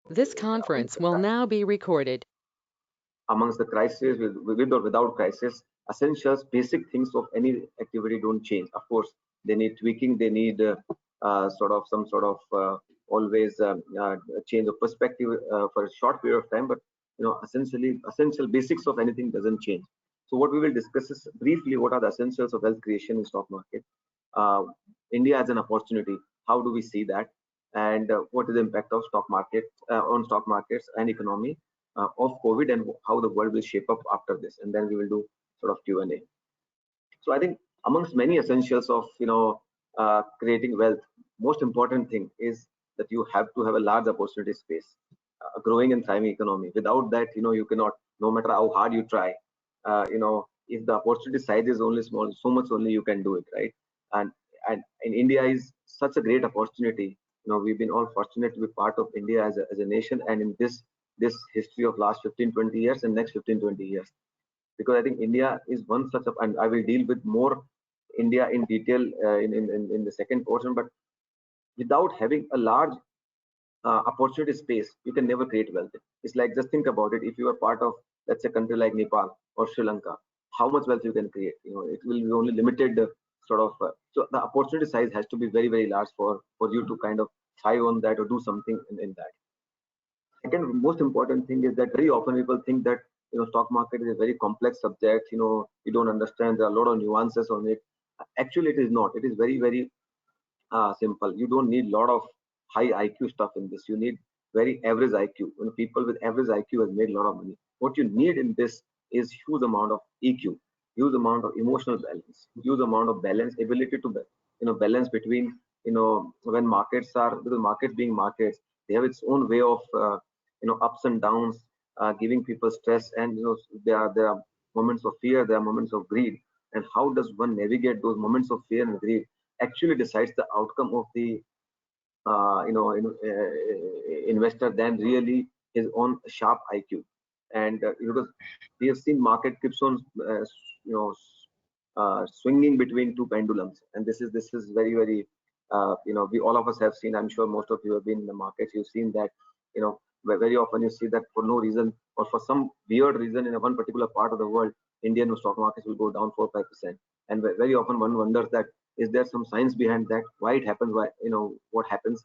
This conference will now be recorded. Amongst the crisis, with or without crisis, essentials, basic things of any activity don't change. Of course, they need tweaking, they need sort of some sort of always change of perspective for a short period of time, but essentially essential basics of anything doesn't change. So what we will discuss is briefly what are the essentials of wealth creation in stock market. uh, India as an opportunity, how do we see that, and what is the impact of stock market on stock markets and economy of COVID, and how the world will shape up after this, and then we will do sort of Q&A. So I think amongst many essentials of creating wealth, most important thing is that you have to have a large opportunity space, a growing and thriving economy. Without that, you cannot, no matter how hard you try, if the opportunity size is only small, so much only you can do it, right? And and India is such a great opportunity. We've been all fortunate to be part of India as a nation, and in this history of last 15, 20 years and next 15, 20 years, because I think India is one such a, and I will deal with more India in detail in the second portion. But without having a large opportunity space, you can never create wealth. It's like, just think about it. If you are part of, let's say, a country like Nepal or Sri Lanka, how much wealth you can create? It will be only limited sort of. So the opportunity size has to be very, very large for you to kind of thrive on that or do something in that. Second most important thing is that very often people think that stock market is a very complex subject. You don't understand. There are a lot of nuances on it. Actually, it is not. It is very, very simple. You don't need a lot of high IQ stuff in this. You need very average IQ. People with average IQ has made a lot of money. What you need in this is huge amount of EQ, huge amount of emotional balance, huge amount of balance, ability to balance between when markets are, because markets being markets, they have its own way of ups and downs, giving people stress, and there are moments of fear, there are moments of greed, and how does one navigate those moments of fear and greed actually decides the outcome of the investor than really his own sharp IQ. And because we have seen market keeps on you know swinging between two pendulums, and this is very, very we all of us have seen. I'm sure most of you have been in the markets. You've seen that very often you see that for no reason or for some weird reason in one particular part of the world, Indian stock markets will go down 4 5%, and very often one wonders that is there some science behind that, why it happens, why what happens.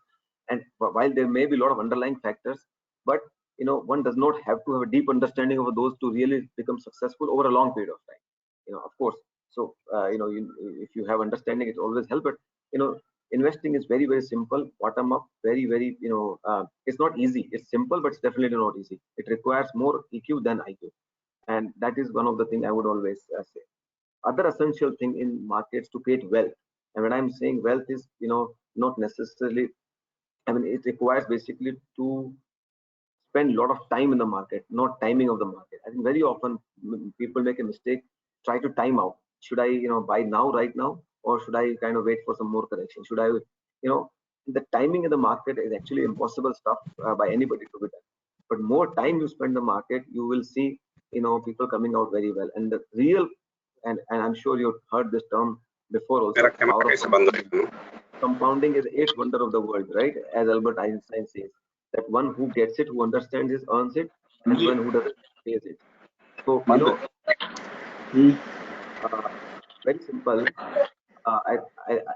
And while there may be a lot of underlying factors, but one does not have to have a deep understanding of those to really become successful over a long period of time, of course. So if you have understanding, it always helps. But investing is very, very simple, bottom up, very, very it's not easy. It's simple, but it's definitely not easy. It requires more EQ than IQ, and that is one of the things I would always say. Other essential thing in markets to create wealth, and when I'm saying wealth is not necessarily, I mean, it requires basically to spend a lot of time in the market, not timing of the market. I think very often people make a mistake, try to time out. Should I buy now, right now, or should I kind of wait for some more correction? Should I the timing in the market is actually impossible stuff by anybody to be done. But more time you spend in the market, you will see people coming out very well. And the real, and I'm sure you've heard this term before also, power of compounding. Compounding is the eighth wonder of the world, right? As Albert Einstein says, that one who gets it, who understands it, earns it, and one who doesn't pays it. So, uh, very simple.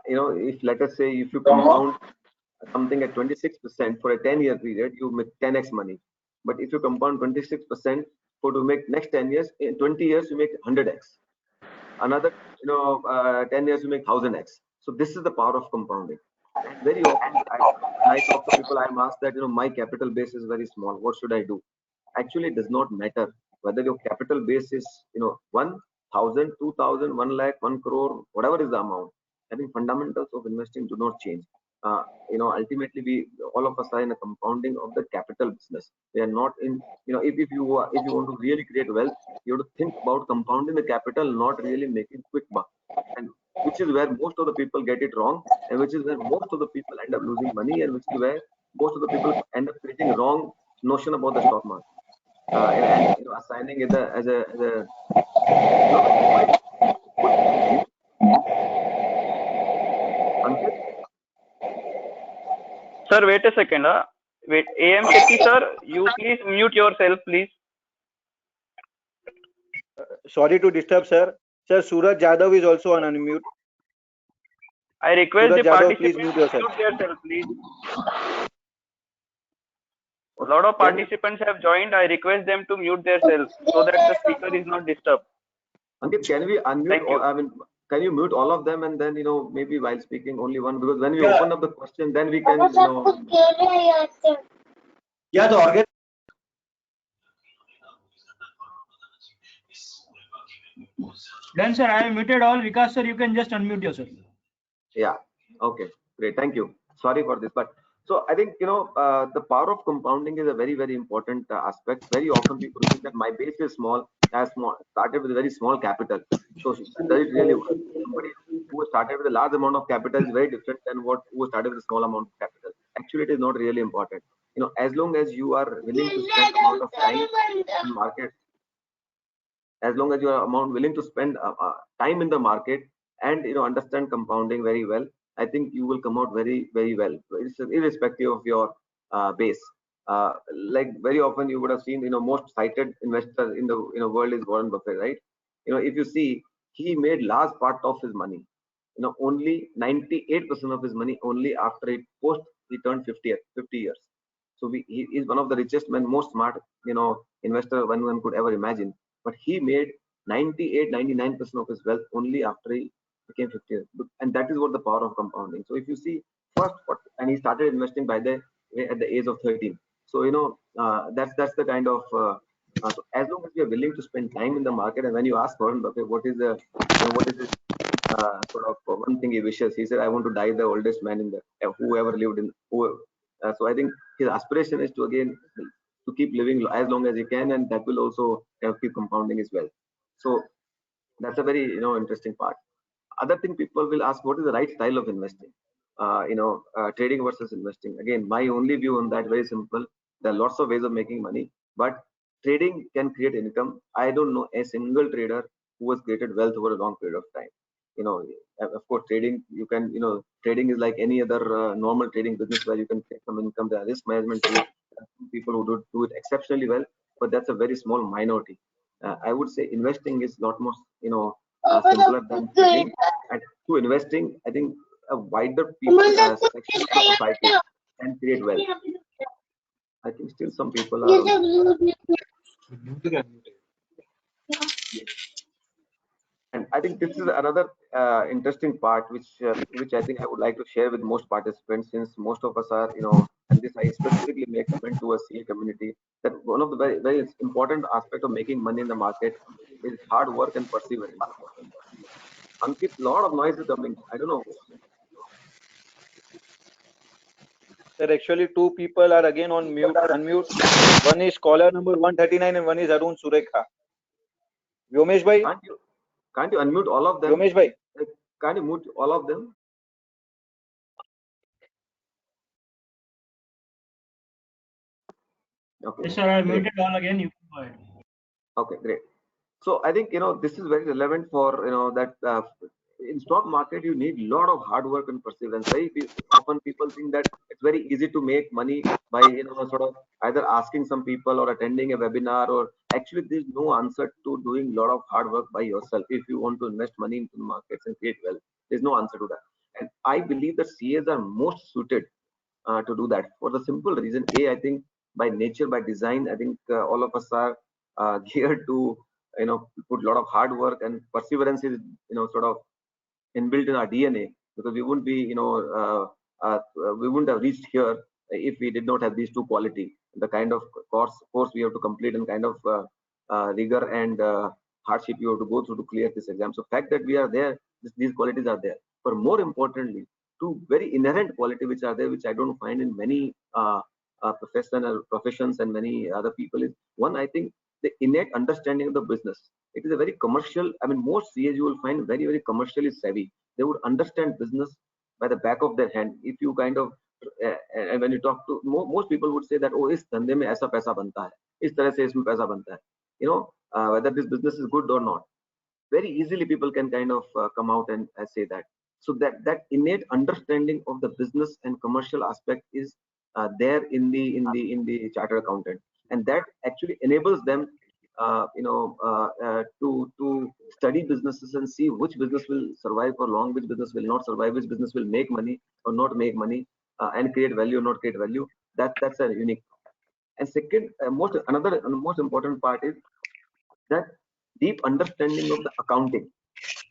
If let us say if you compound something at 26% for a 10-year period, you make 10x money. But if you compound 26% for to make next 10 years, in 20 years you make 100x. Another 10 years you make 1000x. So this is the power of compounding. And very often when I talk to people, I'm asked that my capital base is very small, what should I do? Actually, it does not matter whether your capital base is 1,000, 2,000, 1 lakh, 1 crore, whatever is the amount. I think fundamentals of investing do not change. Ultimately, we all of us are in a compounding of the capital business. We are not in, if you want to really create wealth, you have to think about compounding the capital, not really making quick buck. And which is where most of the people get it wrong, and which is where most of the people end up losing money, and which is where most of the people end up creating wrong notion about the stock market, and assigning it as a quite good thing. Ankit? Sir, wait a second. Wait, AM Shetty sir, you please mute yourself, please. Sorry to disturb, sir. Sir, Suraj Jadhav is also on unmute. I request Suraj the Jadhav, please participants mute to yourself. mute themselves, please. A lot of participants have joined. I request them to mute themselves so that the speaker is not disturbed. Ankit, can we unmute? Thank you. I mean, can you mute all of them and then maybe while speaking only one, because when we open up the question, then we can Yeah, the organ. Done, sir. I have muted all. Vikas, sir, you can just unmute yourself. Yeah. Okay. Great. Thank you. Sorry for this, but so I think the power of compounding is a very, very important aspect. Very often people think that my base is small. As small, started with a very small capital. So does it really work? Somebody who started with a large amount of capital is very different than who started with a small amount of capital. Actually, it is not really important. As long as you are willing to spend amount of time in market, as long as you are willing to spend time in the market and understand compounding very well, I think you will come out very, very well. It's irrespective of your base. Like very often you would have seen, most cited investor in the world is Warren Buffett, right? If you see, he made large part of his money, only 98% of his money only after he turned 50 years. So he is one of the richest men, most smart, investor one could ever imagine. But he made 98, 99% of his wealth only after he became 50 years. And that is what the power of compounding. So if you see and he started investing by the way at the age of 13. So that's the kind of so as long as you are willing to spend time in the market, and when you ask Warren Buffett what is his sort of one thing he wishes, he said, I want to die the oldest man in the whoever lived in who. So I think his aspiration is to again to keep living as long as he can, and that will also keep compounding as well. So that's a very interesting part. Other thing people will ask, what is the right style of investing? Trading versus investing. Again, my only view on that very simple. There are lots of ways of making money, but trading can create income. I don't know a single trader who has created wealth over a long period of time. Of course, trading trading is like any other normal trading business where you can take some income. There are risk management tools, people who do it exceptionally well, but that's a very small minority. I would say investing is a lot more simpler than trading. And through investing, I think a wider people section of the society can create wealth. I think still some people are and I think this is another interesting part which I think I would like to share with most participants, since most of us are and this I specifically make comment to a CA community, that one of the very, very important aspect of making money in the market is hard work and perseverance. Ankit, lot of noise is coming. I don't know. Sir, actually, two people are again on mute. Unmute. One is caller number 139 and one is Arun Surekha. Vyomesh bhai? Can't you unmute all of them? Vyomesh bhai? Can't you mute all of them? Okay. Yes, sir. I muted all again. You can go ahead. Okay, great. So I think this is very relevant for that in stock market you need a lot of hard work and perseverance. Right? Often people think that it's very easy to make money by sort of either asking some people or attending a webinar, or actually there's no answer to doing a lot of hard work by yourself if you want to invest money into the markets and create wealth. There's no answer to that. And I believe that CAs are most suited to do that for the simple reason. I think by nature, by design, I think all of us are geared to put a lot of hard work, and perseverance is sort of inbuilt in our DNA, because we wouldn't be we wouldn't have reached here if we did not have these two quality, the kind of course we have to complete, and kind of rigor and hardship you have to go through to clear this exam. So fact that we are there, these qualities are there. But more importantly, two very inherent quality which are there, which I don't find in many professions and many other people, is one, I think, the innate understanding of the business. It is a very commercial. I mean, most CAs you will find very, very commercially savvy. They would understand business by the back of their hand. If you kind of and when you talk to most people would say that, oh, इस धंधे में ऐसा पैसा बनता है, इस तरह से इसमें पैसा बनता है. Whether this business is good or not, very easily people can kind of come out and say that. So that innate understanding of the business and commercial aspect is there in the chartered accountant, and that actually enables them to study businesses and see which business will survive for long, which business will not survive, which business will make money or not make money, and create value or not create value. That's a unique. And second, most important part is that deep understanding of the accounting.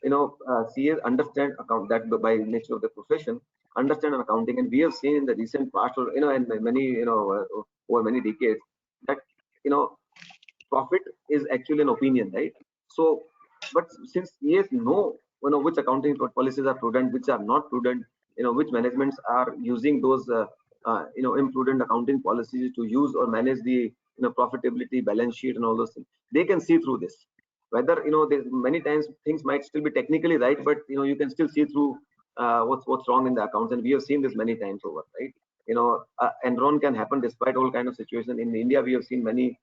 CAs understand account that by nature of the profession, understand an accounting, and we have seen in the recent past, or and many over many decades, that profit is actually an opinion, right? So, but since CAs know which accounting policies are prudent, which are not prudent, which managements are using those imprudent accounting policies to use or manage the profitability, balance sheet, and all those things, they can see through this. Whether there's many times things might still be technically right, but you can still see through what's wrong in the accounts, and we have seen this many times over, right? Enron can happen despite all kind of situation. In India, we have seen many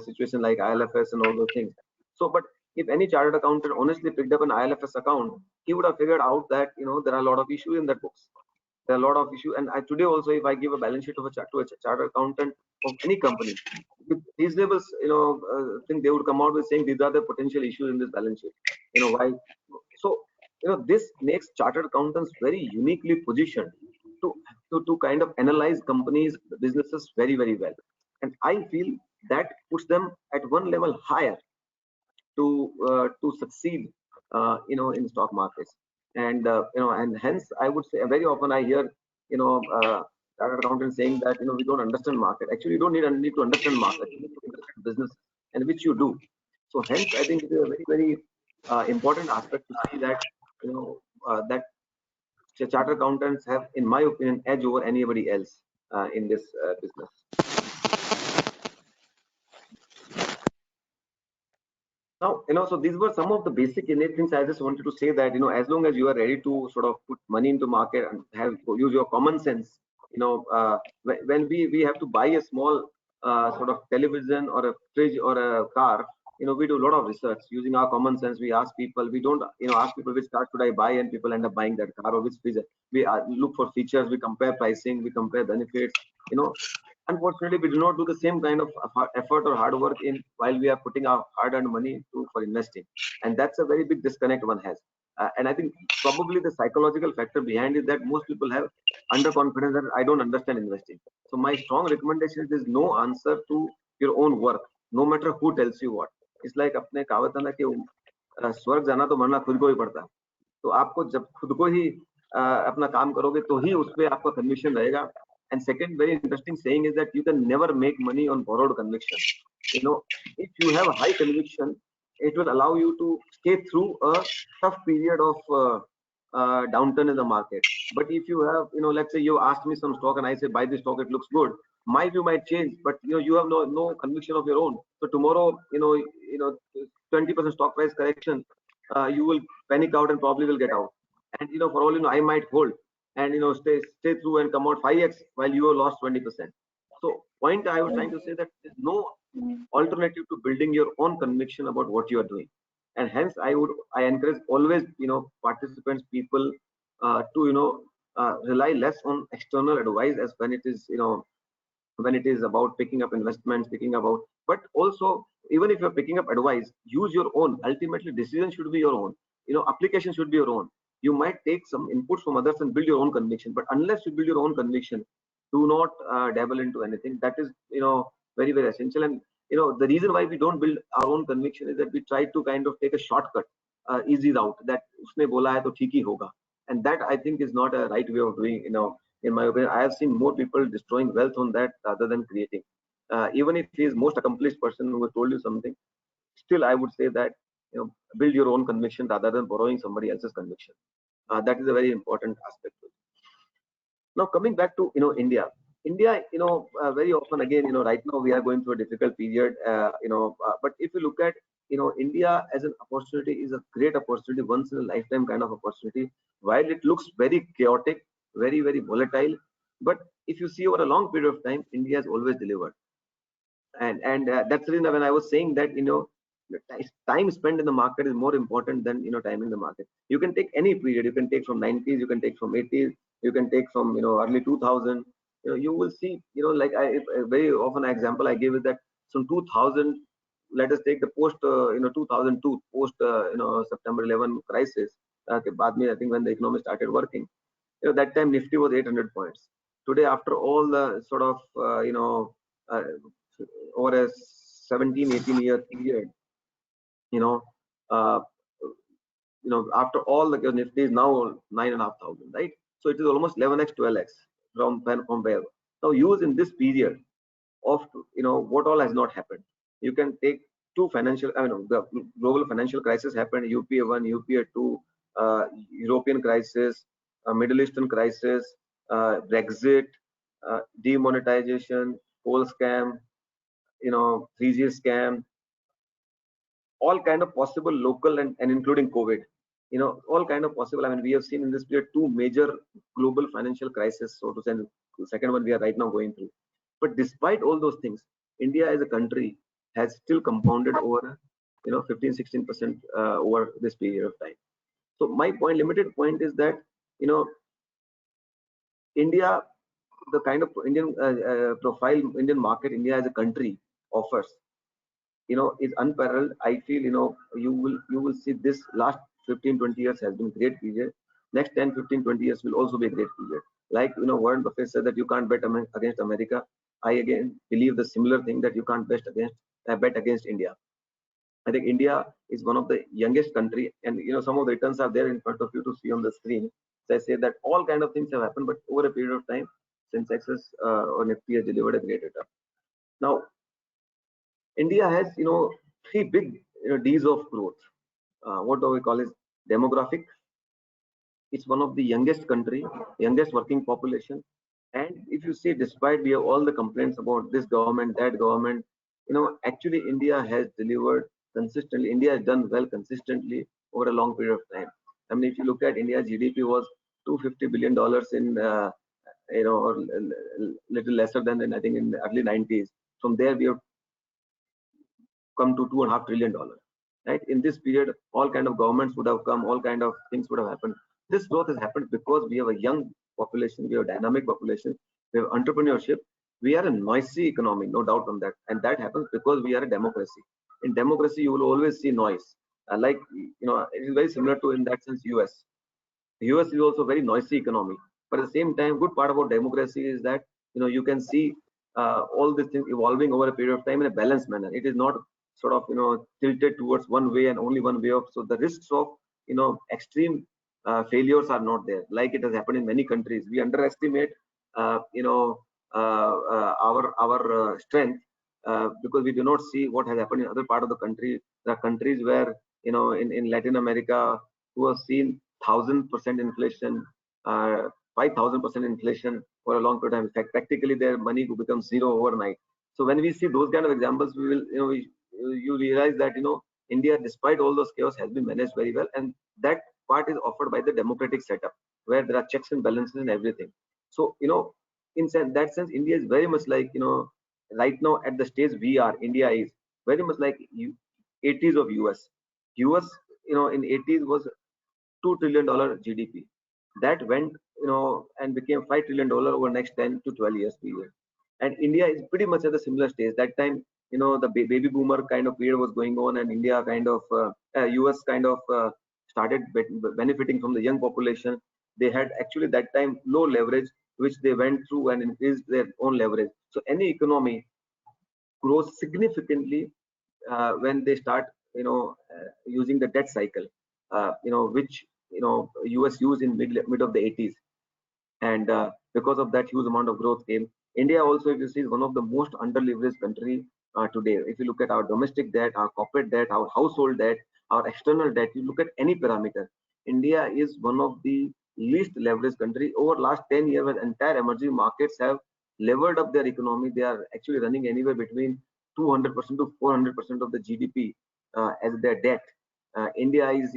situations like ILFS and all those things. So, but if any chartered accountant honestly picked up an ILFS account, he would have figured out that there are a lot of issues in that books. There are a lot of issues, and today also, if I give a balance sheet of to a chartered accountant of any company, with reasonable thing, they would come out with saying these are the potential issues in this balance sheet. Why? So this makes chartered accountants very uniquely positioned to kind of analyze companies, businesses very, very well, and I feel that puts them at one level higher to succeed in stock markets. And and hence I would say very often I hear chartered accountants saying that we don't understand market. Actually, you don't need to understand market, you need to understand business, and which you do. So hence I think it is a very, very important aspect to see that that chartered accountants have, in my opinion, edge over anybody else in this business. Now, so these were some of the basic innate things. I just wanted to say that, as long as you are ready to sort of put money into market and use your common sense, when we have to buy a small sort of television or a fridge or a car, we do a lot of research using our common sense. We ask people, we don't, ask people which car should I buy, and people end up buying that car, or which fridge. We look for features, we compare pricing, we compare benefits, Unfortunately, we do not do the same kind of effort or hard work in while we are putting our hard-earned money for investing, and that's a very big disconnect one has. And I think probably the psychological factor behind is that most people have underconfidence that I don't understand investing. So my strong recommendation is no answer to your own work, no matter who tells you what. It's like अपने कहावत है ना कि स्वर्ग जाना तो मरना खुद को ही पड़ता है. तो आपको जब खुद को ही अपना काम करोगे तो ही उसपे आपका कन्विक्शन रहेगा. And second very interesting saying is that you can never make money on borrowed conviction. If you have a high conviction, it will allow you to stay through a tough period of downturn in the market. But if you have, let's say you asked me some stock and I say buy this stock, it looks good. My view might change, but you have no conviction of your own. So tomorrow, 20% stock price correction, you will panic out and probably will get out. And for all you know, I might hold and stay through and come out 5x while you have lost 20%. So point I was trying to say that there's no alternative to building your own conviction about what you are doing, and hence I encourage always participants, people to rely less on external advice as when it is about picking up investments, but also even if you're picking up advice, use your own. Ultimately decision should be your own, application should be your own. You might take some inputs from others and build your own conviction, but unless you build your own conviction, do not dabble into anything. That is very, very essential. And the reason why we don't build our own conviction is that we try to kind of take a shortcut, easy route, that usne bola hai to theek hi hoga, and that I think is not a right way of doing. In my opinion, I have seen more people destroying wealth on that rather than creating. Even if he is most accomplished person who has told you something, still I would say that build your own conviction rather than borrowing somebody else's conviction. That is a very important aspect. Now coming back to India, very often again right now we are going through a difficult period. But if you look at India as an opportunity, is a great opportunity, once in a lifetime kind of opportunity. While it looks very chaotic, very, very volatile, but if you see over a long period of time, India has always delivered. And that's the reason when I was saying that time spent in the market is more important than time in the market. You can take any period, you can take from 90s, you can take from 80s, you can take from early 2000, you will see, like a very often example I give is that from 2000, let us take the post 2002 post September 11 crisis. I think when the economy started working, that time Nifty was 800 points. Today, after all the sort of uh, over a 17-18 year period, you know uh, after all the Nifty is now 9,500, right? So it is almost 11x 12x from where. Now use in this period of what all has not happened. You can take two financial, the global financial crisis happened, UPA 1, UPA 2, European crisis, Middle Eastern crisis, Brexit, demonetization, coal scam, 3G scam, all kind of possible local and including COVID, all kind of possible. I mean, we have seen in this period two major global financial crises, so to say. The second one we are right now going through. But despite all those things, India as a country has still compounded over 15-16% over this period of time. So my limited point is that India, the kind of Indian profile Indian market India as a country offers, is unparalleled. I feel, you will see this last 15-20 years has been great period. Next 10-15-20 years will also be a great period. Like, Warren Buffett said that you can't bet against America. I again believe the similar thing, that you can't bet against India. I think India is one of the youngest country, and some of the returns are there in front of you to see on the screen. So I say that all kind of things have happened, but over a period of time, Sensex or Nifty has delivered a great return. Now, India has, three big D's of growth. What do we call is demographic. It's one of the youngest country, youngest working population. And if you see, despite we have all the complaints about this government, that government, actually India has delivered consistently. India has done well consistently over a long period of time. I mean, if you look at India's GDP was $250 billion in, or little lesser than in, I think, in the early 90s. From there, we have come to $2.5 trillion, right? In this period, all kind of governments would have come, all kind of things would have happened. This growth has happened because we have a young population, we have a dynamic population, we have entrepreneurship, we are a noisy economy, no doubt on that. And that happens because we are a democracy. In democracy, you will always see noise. Like, it is very similar to, in that sense, US. The US is also a very noisy economy. But at the same time, good part about democracy is that, you can see all these things evolving over a period of time in a balanced manner. It is not sort of, tilted towards one way and only one way of. So the risks of, extreme failures are not there, like it has happened in many countries. We underestimate, our strength because we do not see what has happened in other part of the country. There are countries where, in Latin America, who have seen 1,000% inflation, 5,000% inflation for a long period of time. In fact, practically their money will become zero overnight. So when we see those kind of examples, we will, you realize that, India, despite all those chaos, has been managed very well, and that part is offered by the democratic setup, where there are checks and balances and everything. So, in that sense, India is very much like, right now at the stage we are, India is very much like 80s of US. US, in 80s was $2 trillion GDP. That went, and became $5 trillion over next 10 to 12 years period. And India is pretty much at the similar stage. That time, the baby boomer kind of period was going on, and India kind of, US kind of started benefiting from the young population. They had actually that time low leverage, which they went through and increased their own leverage. So any economy grows significantly when they start, using the debt cycle, which US used in mid of the 80s. And because of that, huge amount of growth came. India also, if you see, is one of the most under-leveraged country today. If you look at our domestic debt, our corporate debt, our household debt, our external debt, you look at any parameter, India is one of the least leveraged country. Over last 10 years, when entire emerging markets have levered up their economy, they are actually running anywhere between 200% to 400% of the GDP as their debt. India is,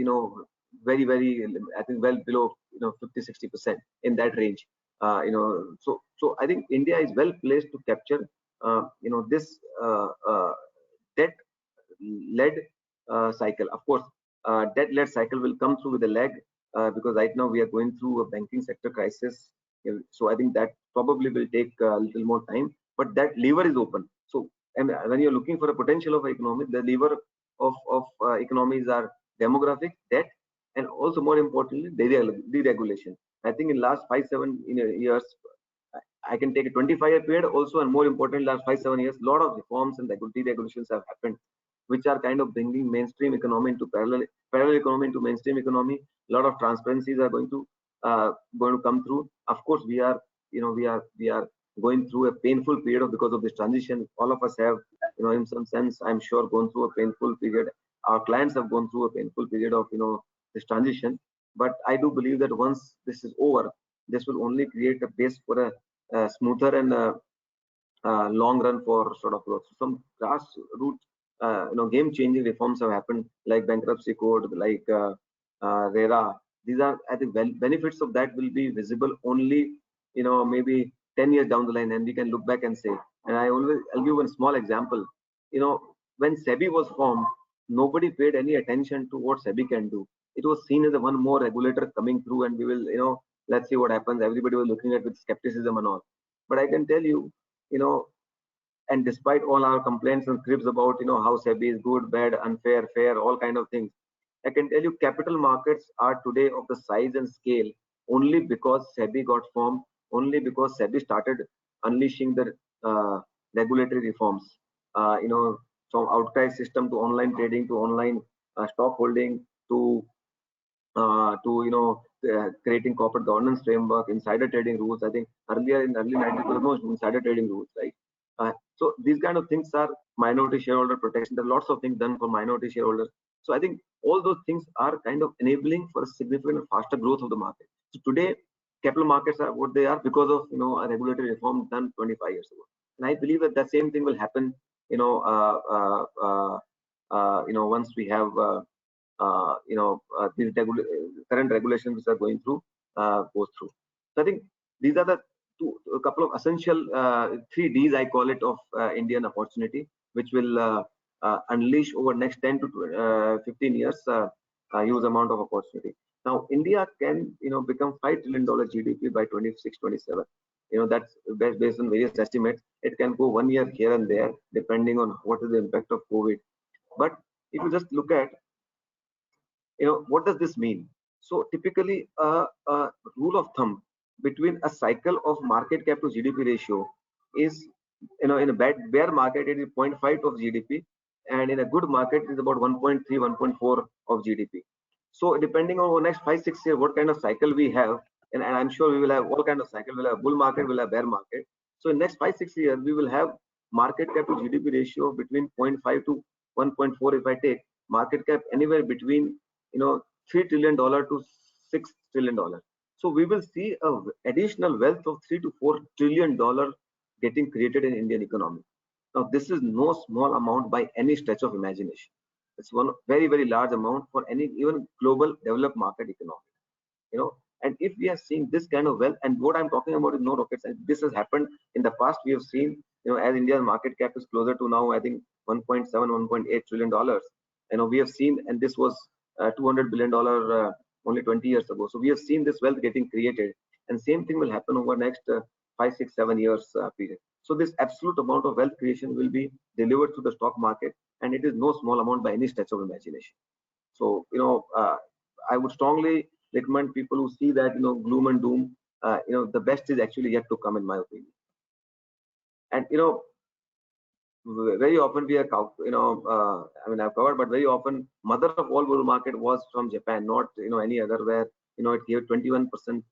very, very, I think, well below, 50-60% in that range. So I think India is well placed to capture, this debt-led cycle. Of course, debt-led cycle will come through with a lag because right now we are going through a banking sector crisis. So I think that probably will take a little more time, but that lever is open. So and when you're looking for a potential of economy, the lever of economies are demographic, debt, and also more importantly, deregulation. I think in last 5-7 years, I can take a 25-year period also, and more importantly, last 5-7 years, lot of reforms and deregulations have happened, which are kind of bringing mainstream economy into parallel economy into mainstream economy. A lot of transparencies are going to come through. Of course, we are going through a painful period because of this transition. All of us have, in some sense, I'm sure, gone through a painful period. Our clients have gone through a painful period of this transition. But I do believe that once this is over, this will only create a base for a smoother and long run for sort of growth. So some grassroots, game-changing reforms have happened, like bankruptcy code, like RERA. These are, I think, benefits of that will be visible only, maybe 10 years down the line, and we can look back and say. And I'll give one small example. When SEBI was formed, nobody paid any attention to what SEBI can do. It was seen as a one more regulator coming through, and we will, let's see what happens. Everybody was looking at with skepticism and all. But I can tell you, and despite all our complaints and cribs about, how SEBI is good, bad, unfair, fair, all kind of things, I can tell you capital markets are today of the size and scale only because SEBI got formed, only because SEBI started unleashing the regulatory reforms. From outright system to online trading to online stock holding to creating corporate governance framework, insider trading rules. I think earlier in early 90s there was no insider trading rules, right? So these kind of things are minority shareholder protection. There are lots of things done for minority shareholders. So I think all those things are kind of enabling for a significant faster growth of the market. So today, capital markets are what they are because of a regulatory reform done 25 years ago. And I believe that the same thing will happen, once we have these current regulations which are going through goes through. So I think these are the a couple of essential 3 Ds, I call it, of Indian opportunity, which will unleash over next 10 to 15 years huge amount of opportunity. Now, India can become $5 trillion GDP by 26-27. That's based on various estimates. It can go 1 year here and there depending on what is the impact of COVID. But if you just look at what does this mean? So typically a rule of thumb between a cycle of market cap to GDP ratio is, in a bear market it is 0.5 of GDP, and in a good market it is about 1.3, 1.4 of GDP. So depending on the next 5-6 years what kind of cycle we have, and I'm sure we will have all kind of cycle. We'll have bull market, we'll have bear market. So in next 5-6 years we will have market cap to GDP ratio between 0.5 to 1.4. If I take market cap anywhere between $3 trillion to $6 trillion. So we will see a additional wealth of $3 to $4 trillion getting created in Indian economy. Now this is no small amount by any stretch of imagination. It's one very, very large amount for any even global developed market economy. And if we are seeing this kind of wealth, and what I'm talking about is no rocket science. This has happened in the past. We have seen, as India's market cap is closer to now, I think 1.7, 1.8 trillion dollars. We have seen, and this was $200 billion only 20 years ago. So we have seen this wealth getting created, and same thing will happen over next 5, 6, 7 years period. So this absolute amount of wealth creation will be delivered to the stock market, and it is no small amount by any stretch of imagination. So I would strongly recommend people who see that gloom and doom. The best is actually yet to come, in my opinion. And very often we are, I've covered, but very often mother of all bull market was from Japan, not any other, where it gave 21%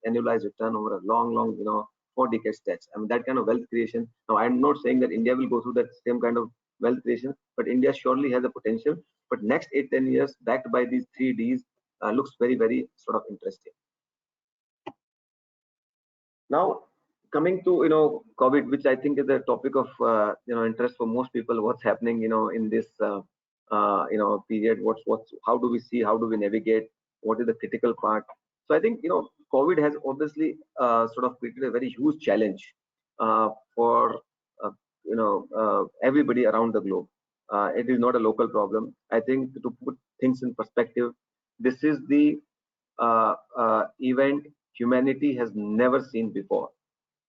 annualized return over a long 4 decades stretch. That kind of wealth creation. Now I'm not saying that India will go through that same kind of wealth creation, but India surely has the potential. But next 8-10 years, backed by these 3 Ds, looks very, very sort of interesting. Now, coming to COVID, which I think is a topic of interest for most people. What's happening in this period? How do we see? How do we navigate? What is the critical part? So I think COVID has obviously sort of created a very huge challenge for everybody around the globe. It is not a local problem. I think to put things in perspective, this is the event humanity has never seen before.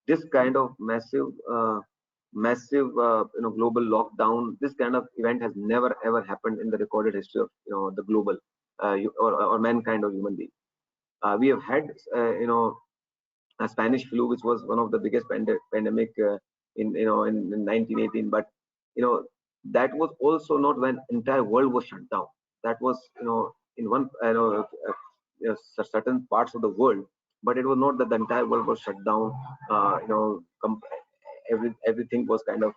This kind of massive global lockdown, this kind of event has never ever happened in the recorded history of the global or mankind or human being. We have had a Spanish flu, which was one of the biggest pandemic in 1918. But that was also not when entire world was shut down. That was in one certain parts of the world, but it was not that the entire world was shut down. Everything was kind of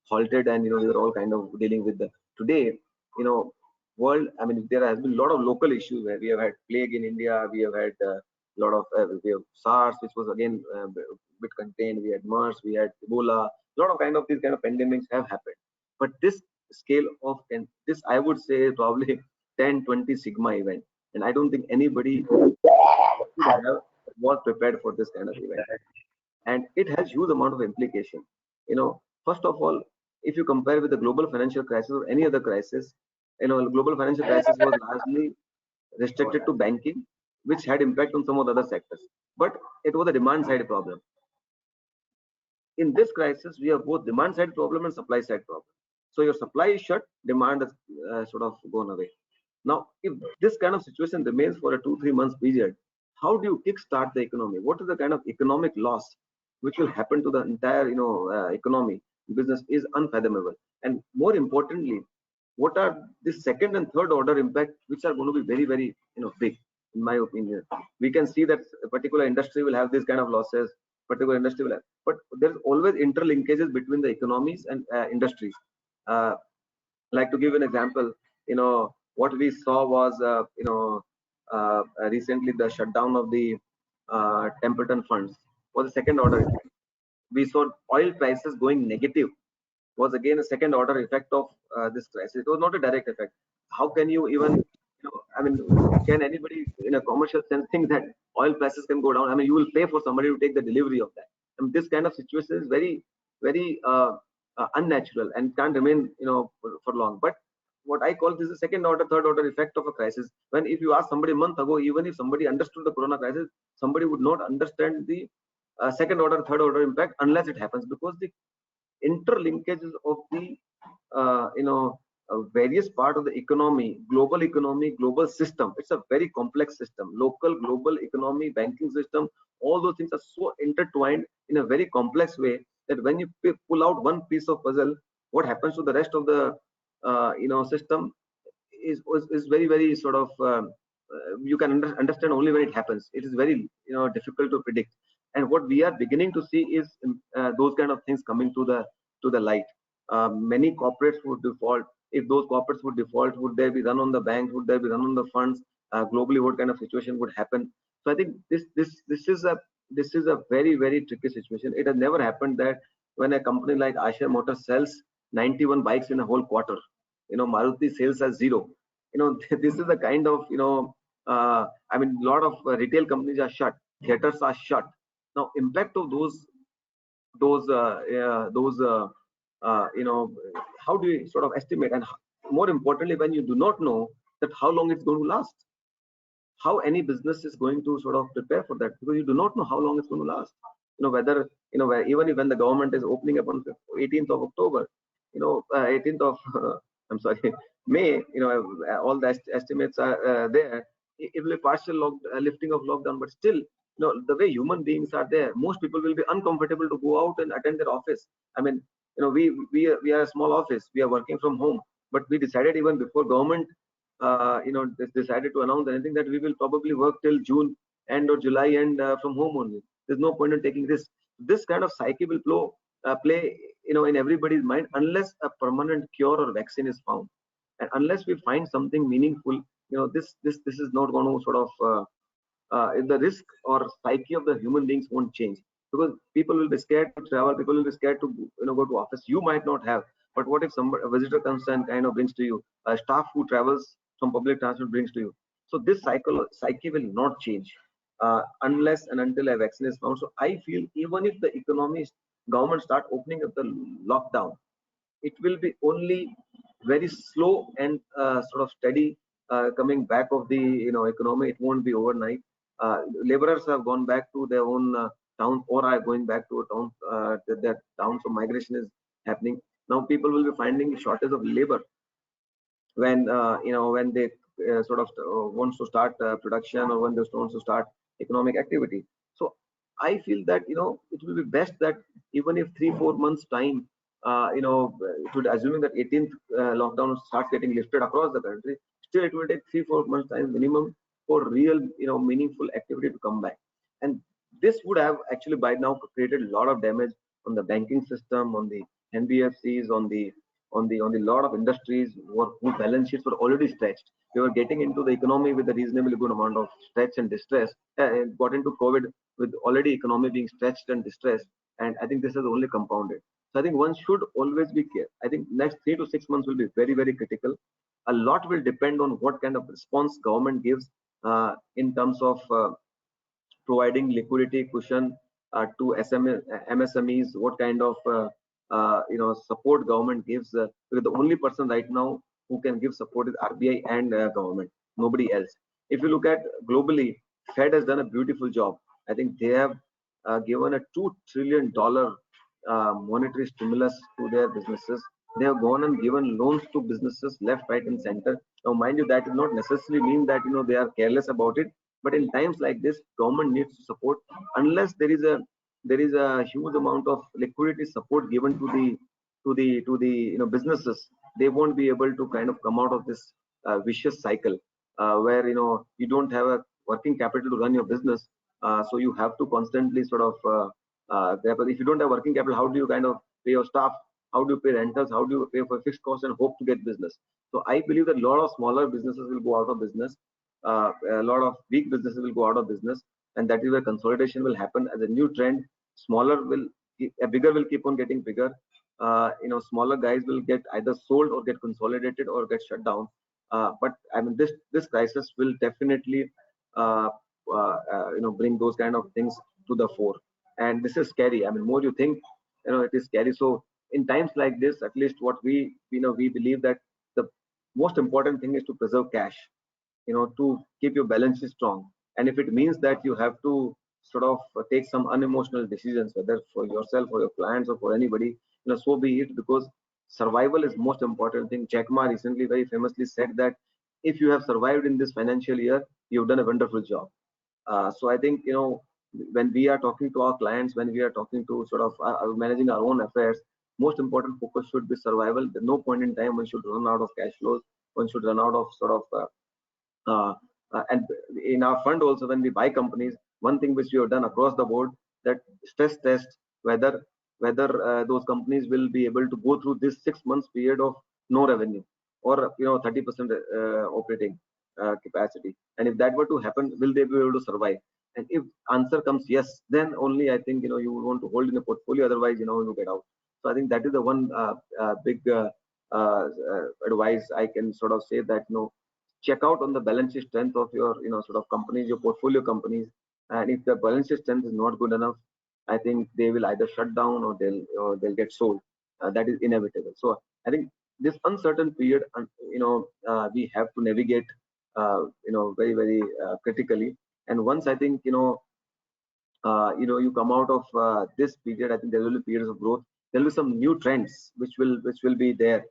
halted, and we were all kind of dealing with the today. World. I mean, there has been a lot of local issues where we have had plague in India. We have had lot of we have SARS, which was again bit contained. We had MERS, we had Ebola. A lot of these kind of pandemics have happened, but this scale of this, I would say, probably 10, 20 sigma event, and I don't think anybody was prepared for this kind of event, and it has huge amount of implication. First of all, if you compare with the global financial crisis or any other crisis, global financial crisis was largely restricted to banking, which had impact on some of the other sectors, but it was a demand side problem. In this crisis, we have both demand side problem and supply side problem. So your supply is shut, demand has sort of gone away. Now, if this kind of situation remains for a 2-3 months period, how do you kickstart the economy? What is the kind of economic loss which will happen to the entire economy? Business is unfathomable. And more importantly, what are the second and third order impact which are going to be very, very big, in my opinion. We can see that a particular industry will have this kind of losses, particular industry will have, but there's always interlinkages between the economies and industries. Like, to give an example, what we saw was recently the shutdown of the Templeton funds was a second order effect. We saw oil prices going negative, was again a second order effect of this crisis. It was not a direct effect. How can you even, I mean, can anybody in a commercial sense think that oil prices can go down? I mean, you will pay for somebody to take the delivery of that. And this kind of situation is very, very unnatural and can't remain, for long. But what I call this is a second order, third order effect of a crisis. When if you ask somebody a month ago, even if somebody understood the corona crisis, somebody would not understand the second order, third order impact unless it happens, because the interlinkages of the various part of the economy, global system. It's a very complex system. Local, global economy, banking system, all those things are so intertwined in a very complex way that when you pull out one piece of puzzle, what happens to the rest of the system is very, very sort of you can understand only when it happens. It is very difficult to predict. And what we are beginning to see is those kind of things coming to the light. Many corporates would default. If those corporates would default, would they be run on the banks? Would they be run on the funds? Globally, what kind of situation would happen? So I think this is a very, very tricky situation. It has never happened that when a company like Eicher Motors sells 91 bikes in a whole quarter, Maruti sales as 0. This is the kind of I mean, a lot of retail companies are shut, theaters are shut. Now, impact of those how do you sort of estimate? And more importantly, when you do not know that how long it's going to last, how any business is going to sort of prepare for that, because you do not know how long it's going to last. Whether even when the government is opening up on 18th of October, 18th of I'm sorry, May, all the estimates are there. It will be partial lifting of lockdown, but still, the way human beings are there, most people will be uncomfortable to go out and attend their office. I mean, we are a small office. We are working from home, but we decided even before government, decided to announce anything, that we will probably work till June end or July end from home only. There's no point in taking this. This kind of psyche will play, in everybody's mind, unless a permanent cure or vaccine is found, and unless we find something meaningful. This is not going to sort of the risk or psyche of the human beings won't change, because people will be scared to travel. People will be scared to go to office. You might not have, but what if a visitor comes and kind of brings to you, a staff who travels from public transport brings to you? So this psyche will not change unless and until a vaccine is found. So I feel even if the government start opening up the lockdown, it will be only very slow and sort of steady coming back of the economy. It won't be overnight. laborers have gone back to their own towns or are going back to a town, their towns. So migration is happening. Now people will be finding shortage of labor when when they sort of wants to start production, or when they want to start economic activity. So I feel that it will be best that even if 3-4 months time, to assuming that 18th lockdown starts getting lifted across the country, still it will take 3-4 months time minimum for real meaningful activity to come back. And this would have actually by now created a lot of damage on the banking system, on the NBFCs, on the lot of industries whose balance sheets were already stretched. We were getting into the economy with a reasonably good amount of stretch and distress. Got into COVID with already economy being stretched and distressed, and I think this has only compounded. So I think one should always be careful. I think next 3 to 6 months will be very, very critical. A lot will depend on what kind of response government gives in terms of providing liquidity cushion to MSMEs, what kind of support government gives. Because the only person right now who can give support is RBI and government, nobody else. If you look at globally, Fed has done a beautiful job. I think they have given a $2 trillion monetary stimulus to their businesses. They have gone and given loans to businesses left, right, and center. Now, mind you, that does not necessarily mean that they are careless about it. But in times like this, government needs to support. Unless there is a huge amount of liquidity support given to the businesses, they won't be able to kind of come out of this vicious cycle where you don't have a working capital to run your business. So you have to constantly sort of if you don't have working capital, how do you kind of pay your staff? How do you pay rentals? How do you pay for fixed costs and hope to get business? So I believe that a lot of smaller businesses will go out of business. A lot of weak businesses will go out of business, and that is where consolidation will happen as a new trend. Bigger will keep on getting bigger. Smaller guys will get either sold or get consolidated or get shut down. But I mean, this crisis will definitely bring those kind of things to the fore, and this is scary. I mean, more you think, it is scary. So in times like this, at least what we believe that the most important thing is to preserve cash, to keep your balance sheet strong. And if it means that you have to sort of take some unemotional decisions, whether for yourself or your clients or for anybody, so be it, because survival is most important thing. Jack Ma recently very famously said that if you have survived in this financial year, you've done a wonderful job. So I think, when we are talking to our clients, when we are talking to sort of managing our own affairs, most important focus should be survival. There's no point in time one should run out of cash flows. One should run out of sort of and in our fund also, when we buy companies, one thing which we have done across the board, that stress test whether those companies will be able to go through this 6 months period of no revenue or 30% operating capacity. And if that were to happen, will they be able to survive? And if answer comes yes, then only I think you would want to hold in a portfolio. Otherwise, you get out. So I think that is the one big advice I can sort of say, that check out on the balance sheet strength of your sort of companies, your portfolio companies. And if the balance sheet strength is not good enough, I think they will either shut down or they'll get sold. That is inevitable. So I think this uncertain period, we have to navigate very, very critically. And once I think you come out of this period, I think there will be periods of growth. There will be some new trends which will be there.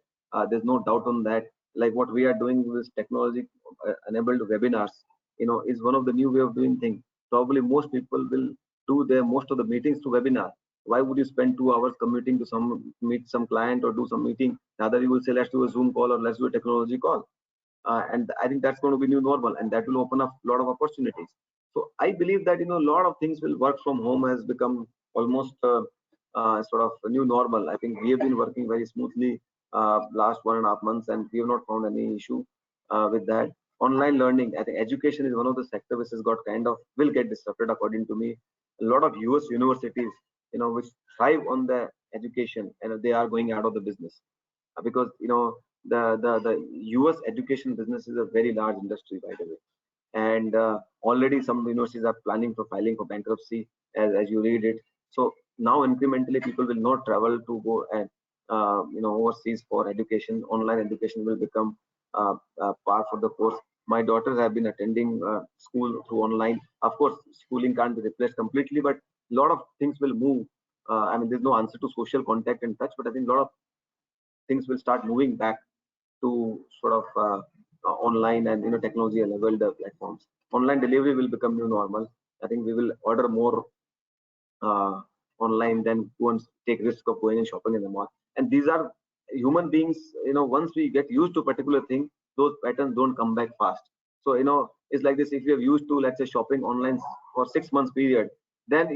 There's no doubt on that. Like what we are doing with technology enabled webinars, is one of the new way of doing things. Probably most people will do most of the meetings through webinar. Why would you spend 2 hours commuting to meet some client or do some meeting? Rather, you will say, let's do a Zoom call or let's do a technology call. And I think that's going to be new normal, and that will open up a lot of opportunities. So I believe that a lot of things will work from home has become almost sort of a new normal. I think we have been working very smoothly last 1.5 months, and we have not found any issue with that. Online learning, I think education is one of the sectors which has got will get disrupted, according to me. A lot of US universities, which thrive on the education, and they are going out of the business because the US education business is a very large industry, by the way. And already some universities are planning for filing for bankruptcy, as you read it. So now incrementally people will not travel to go and overseas for education. Online education will become par for the course. My daughters have been attending school through online. Of course, schooling can't be replaced completely, but a lot of things will move. I mean, there's no answer to social contact and touch, but I think a lot of things will start moving back to sort of online and technology enabled platforms. Online delivery will become new normal. I think we will order more uh, online than go and take risk of going and shopping in the mall. And these are human beings. Once we get used to a particular thing, those patterns don't come back fast. So it's like this: if you have used to, let's say, shopping online for 6 months period, then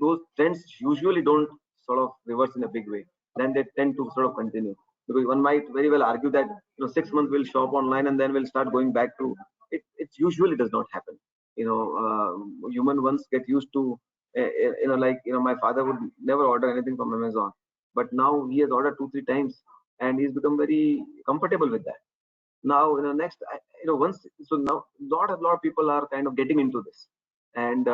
those trends usually don't sort of reverse in a big way. Then they tend to sort of continue, because one might very well argue that 6 months we'll shop online and then we'll start going back to it. It usually does not happen. Human ones get used to my father would never order anything from Amazon, but now he has ordered 2 3 times and he's become very comfortable with that. Now next once, so now lot of people are kind of getting into this and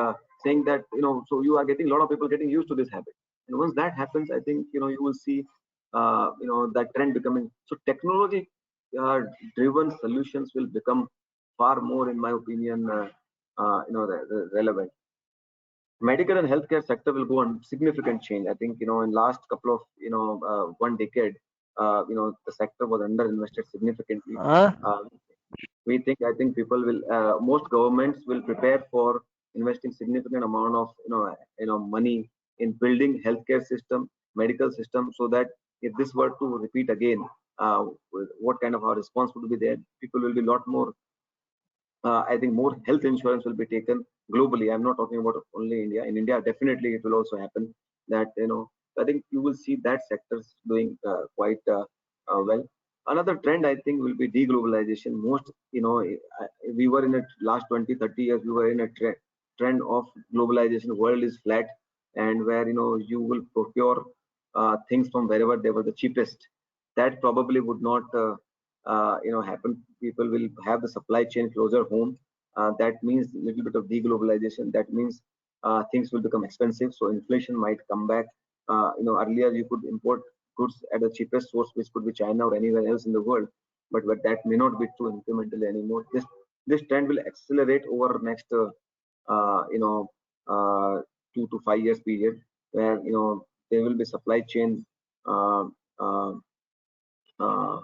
saying that so you are getting a lot of people getting used to this habit, and once that happens, I think you will see that trend becoming. So technology driven solutions will become far more, in my opinion, relevant. Medical and healthcare sector will go on significant change. I think in last couple of 1 decade, the sector was underinvested significantly. Uh, I think people will, most governments will prepare for investing significant amount of money in building healthcare system, medical system, so that if this were to repeat again, what kind of a response would be there? People will be a lot more. I think more health insurance will be taken globally. I'm not talking about only India. In India, definitely it will also happen. That I think you will see that sectors doing quite well. Another trend I think will be deglobalization. Most we were in a last 20, 30 years. We were in a trend of globalization. World is flat, and where you will procure things from wherever they were the cheapest. That probably would not happen. People will have the supply chain closer home. That means a little bit of deglobalization. That means things will become expensive, so inflation might come back. Earlier you could import goods at the cheapest source, which could be China or anywhere else in the world, but that may not be true incrementally anymore. This trend will accelerate over next uh, you know uh, 2 to 5 years period, where there will be supply chain uh, uh, uh,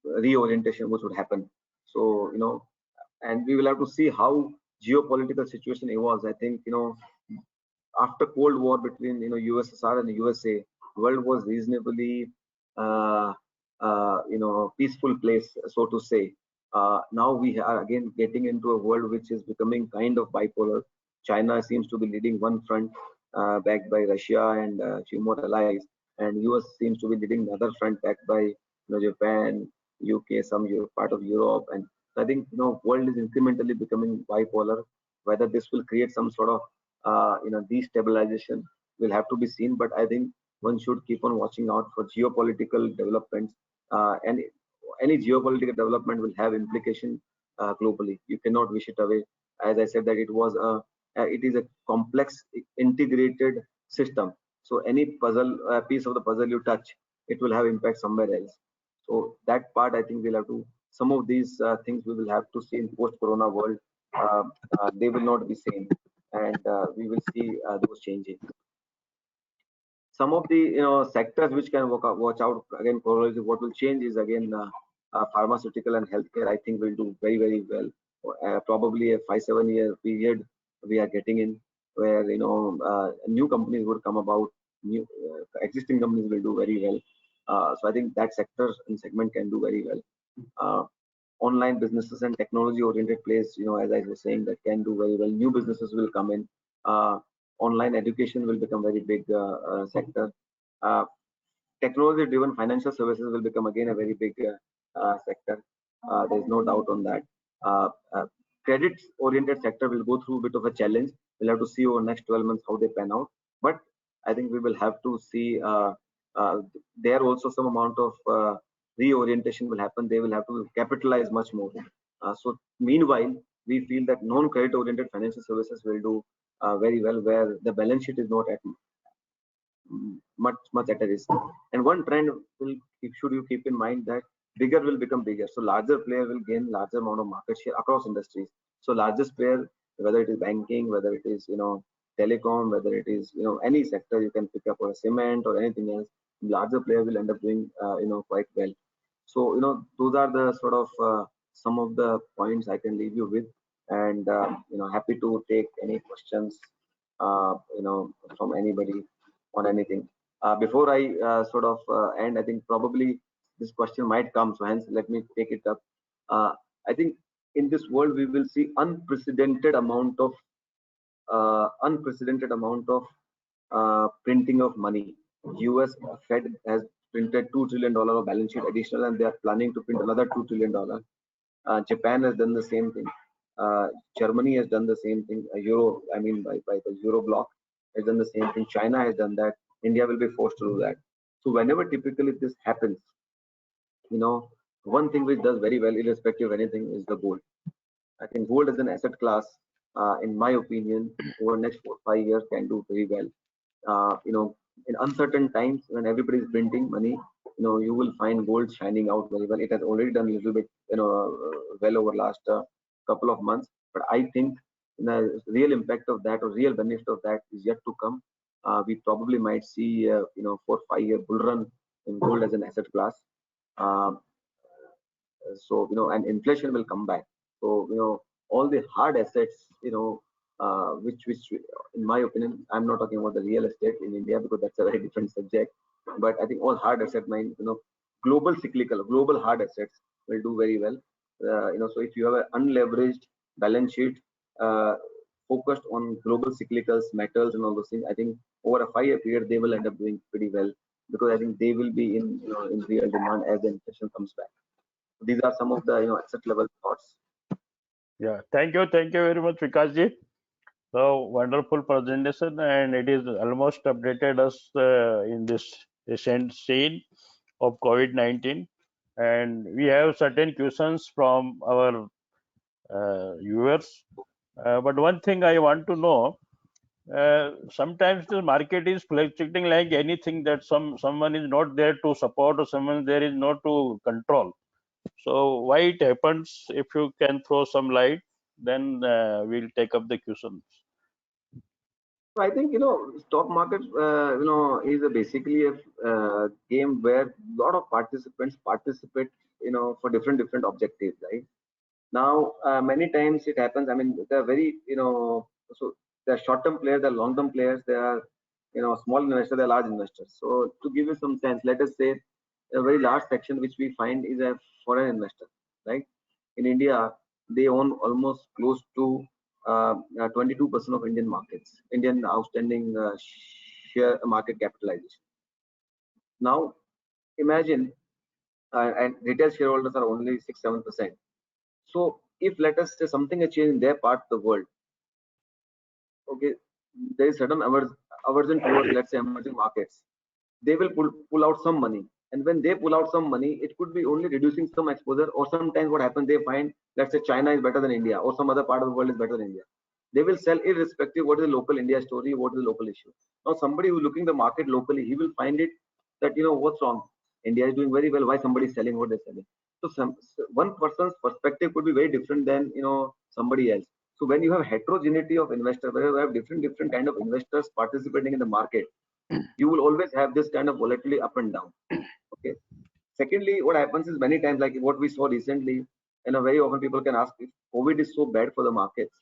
reorientation which would happen. So and we will have to see how geopolitical situation evolves. I think after Cold War between USSR and the USA, world was reasonably uh, peaceful place, so to say. Now we are again getting into a world which is becoming kind of bipolar. China seems to be leading one front, backed by Russia and few more allies, and US seems to be leading the other front, backed by Japan, UK, some part of Europe, and I think world is incrementally becoming bipolar. Whether this will create some sort of destabilization will have to be seen, but I think one should keep on watching out for geopolitical developments. And any geopolitical development will have implication globally. You cannot wish it away. As I said, that it is a complex integrated system. So any puzzle piece of the puzzle you touch, it will have impact somewhere else. So that part, I think we'll have to. Some of these things we will have to see in post-corona world. They will not be same, and we will see those changing. Some of the sectors which can watch out again. Probably what will change is again pharmaceutical and healthcare. I think will do very well. Probably a 5 7 year period we are getting in, where new companies would come about. New existing companies will do very well. So I think that sector and segment can do very well. Uh, Online businesses and technology oriented place, as I was saying, that can do very well. New businesses will come in. Online education will become very big sector. uh, Technology driven financial services will become again a very big sector. There's no doubt on that. uh, uh, Credit oriented sector will go through a bit of a challenge. We'll have to see over next 12 months how they pan out, but I think we will have to see uh, there also some amount of reorientation will happen. They will have to capitalize much more. So meanwhile, we feel that non-credit oriented financial services will do very well, where the balance sheet is not at much at a risk. And one trend will should you keep in mind that bigger will become bigger. So larger player will gain larger amount of market share across industries. So largest player, whether it is banking, whether it is telecom, whether it is any sector you can pick up, or cement or anything else, larger player will end up doing quite well. So those are the sort of some of the points I can leave you with, and happy to take any questions from anybody on anything. Before I sort of end, I think probably this question might come, so hence let me take it up. I think in this world we will see unprecedented amount of printing of money. US Fed has printed $2 trillion of balance sheet additional, and they are planning to print another $2 trillion. Japan has done the same thing. Germany has done the same thing. By the Euro bloc has done the same thing. China has done that. India will be forced to do that. So whenever typically this happens, one thing which does very well, irrespective of anything, is the gold. I think gold as an asset class, in my opinion, over the next 4-5 years can do very well. In uncertain times when everybody is printing money, you will find gold shining out very well. It has already done a little bit, well over last couple of months. But I think the real impact of that, or real benefit of that, is yet to come. We probably might see 4-5 year bull run in gold as an asset class. So and inflation will come back. So all the hard assets, which in my opinion, I'm not talking about the real estate in India because that's a very different subject. But I think all hard asset mine, global cyclical, global hard assets will do very well. So if you have an unleveraged balance sheet, focused on global cyclicals, metals, and all those things, I think over a 5-year period they will end up doing pretty well, because I think they will be in real demand as the inflation comes back. These are some of the asset level thoughts. Yeah, thank you very much, Vikasji. So wonderful presentation, and it is almost updated us in this recent scene of COVID-19, and we have certain questions from our viewers. But one thing I want to know, sometimes the market is fluctuating like anything, that someone is not there to support, or someone there is not to control. So why it happens? If you can throw some light, then we'll take up the questions. So I think stock market is basically a game where a lot of participants participate for different objectives, right? Now many times it happens, I mean, they're very so they're short-term players, they're long-term players, they are small investors, they're large investors. So to give you some sense, let us say a very large section which we find is a foreign investor, right? In India, they own almost close to 22% of Indian markets, Indian outstanding share market capitalization. Now, imagine, and retail shareholders are only 6-7%. So, if let us say something has changed in their part of the world, okay, there is certain aversion towards, let's say, emerging markets. They will pull out some money, and when they pull out some money, it could be only reducing some exposure, or sometimes what happens, they find, let's say, China is better than India, or some other part of the world is better than India. They will sell irrespective what is the local India story, what is the local issue. Now, somebody who is looking the market locally, he will find it that what's wrong. India is doing very well. Why somebody is selling what they're selling? So one person's perspective could be very different than somebody else. So when you have heterogeneity of investors, where you have different kind of investors participating in the market, you will always have this kind of volatility up and down. Okay. Secondly, what happens is many times, like what we saw recently, very often people can ask, if COVID is so bad for the markets,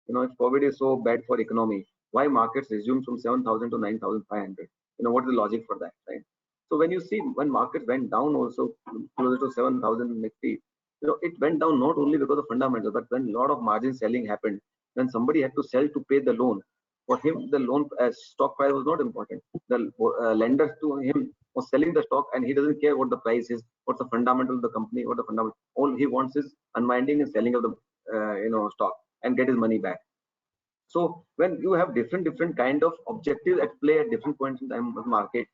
if COVID is so bad for economy, why markets resumed from 7,000 to 9,500? What is the logic for that, right? So when you see, when markets went down also closer to 7,000 Nifty, it went down not only because of fundamentals, but when a lot of margin selling happened, when somebody had to sell to pay the loan, for him the loan stock price was not important. The lender to him was selling the stock, and he doesn't care what the price is, what's the fundamental of the company, what the fundamental. All he wants is unwinding and selling of the stock and get his money back. So when you have different kind of objectives at play at different points in time of the market,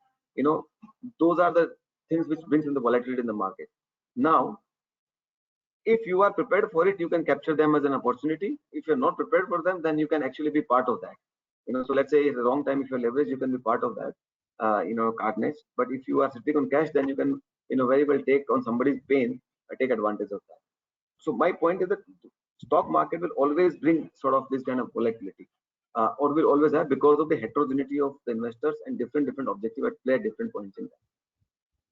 those are the things which brings in the volatility in the market. Now, if you are prepared for it, you can capture them as an opportunity. If you're not prepared for them, then you can actually be part of that. So let's say at the wrong time, if you're leveraged, you can be part of that. carnage. But if you are sitting on cash, then you can very well take on somebody's pain, take advantage of that. So my point is that stock market will always bring sort of this kind of volatility, or will always have, because of the heterogeneity of the investors and different objectives at play at different points in time.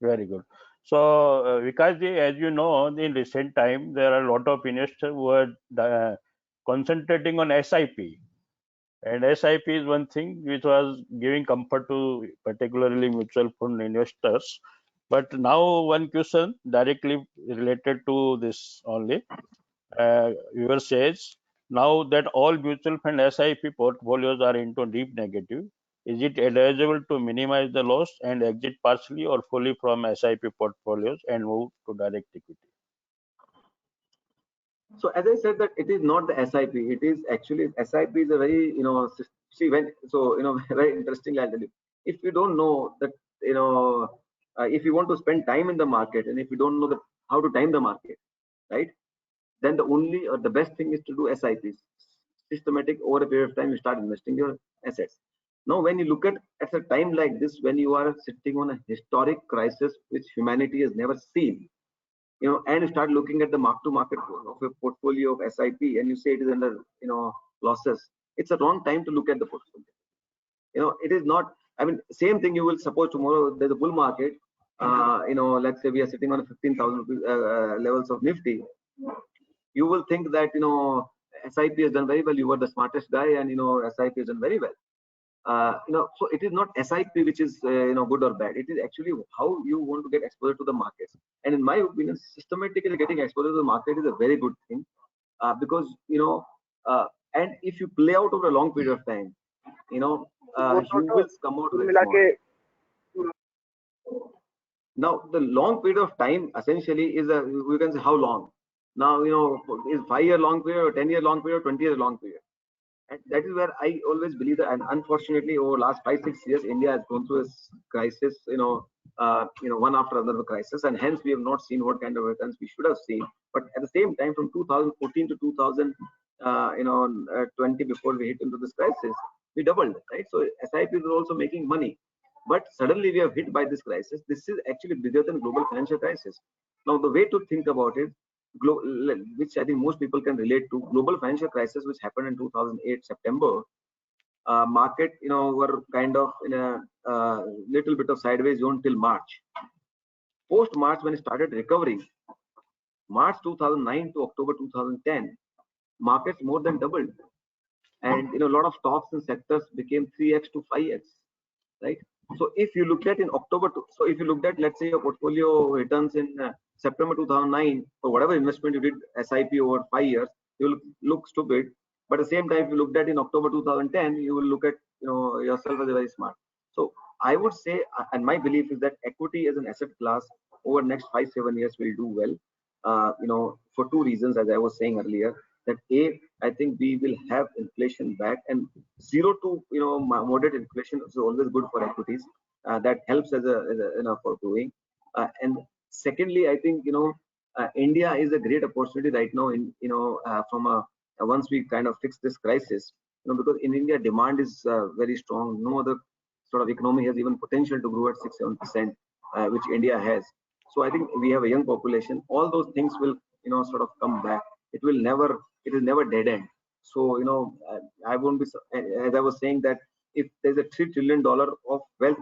Very good. So, Vikasji, as you know, in recent time, there are a lot of investors who are concentrating on SIP. And SIP is one thing which was giving comfort to particularly mutual fund investors. But now one question directly related to this only. Viewer says, now that all mutual fund SIP portfolios are into deep negative, is it advisable to minimize the loss and exit partially or fully from SIP portfolios and move to direct equity? So as I said that it is not the SIP, it is actually SIP is a very, see when, so, very interesting, I'll tell you. If you don't know that, if you want to spend time in the market and if you don't know how to time the market, right, then the only or the best thing is to do SIPs. Systematic, over a period of time, you start investing your assets. Now, when you look at a time like this, when you are sitting on a historic crisis which humanity has never seen, and you start looking at the mark-to-market of a portfolio of SIP, and you say it is under, losses, it's a wrong time to look at the portfolio. It is not. I mean, same thing. You will suppose tomorrow there's a bull market. Let's say we are sitting on 15,000 levels of Nifty. You will think that SIP has done very well. You were the smartest guy, and SIP has done very well. So it is not SIP which is good or bad. It is actually how you want to get exposure to the markets. And in my opinion, systematically getting exposure to the market is a very good thing, because and if you play out over a long period of time, you will come out very small. Now the long period of time essentially is we can say how long. Now is 5-year long period or 10-year long period or 20-year long period. And that is where I always believe that, and unfortunately, over last 5-6 years, India has gone through a crisis, one after another crisis, and hence we have not seen what kind of returns we should have seen. But at the same time, from 2014 to 2020, before we hit into this crisis, we doubled, right? So SIPs were also making money, but suddenly we are hit by this crisis. This is actually bigger than global financial crisis. Now, the way to think about it, which I think most people can relate to, global financial crisis, which happened in 2008 September, market, were kind of in a little bit of sideways zone till March. Post March, when it started recovering, March 2009 to October 2010, markets more than doubled, and a lot of stocks and sectors became 3x to 5x, right? So if you looked at in October, if you looked at, let's say, your portfolio returns in September 2009 for whatever investment you did SIP over 5 years, you will look stupid. But at the same time, if you looked at in October 2010, you will look at yourself as a very smart. So I would say, and my belief is that equity as an asset class over next 5-7 years will do well. For two reasons, as I was saying earlier. That I think we will have inflation back, and 0 to moderate inflation is always good for equities. That helps as for growing. And secondly, I think India is a great opportunity right now. From once we kind of fix this crisis, because in India demand is very strong. No other sort of economy has even potential to grow at 6-7%, which India has. So I think we have a young population. All those things will sort of come back. It is never dead end. So I won't be, as I was saying, that if there's a $3 trillion of wealth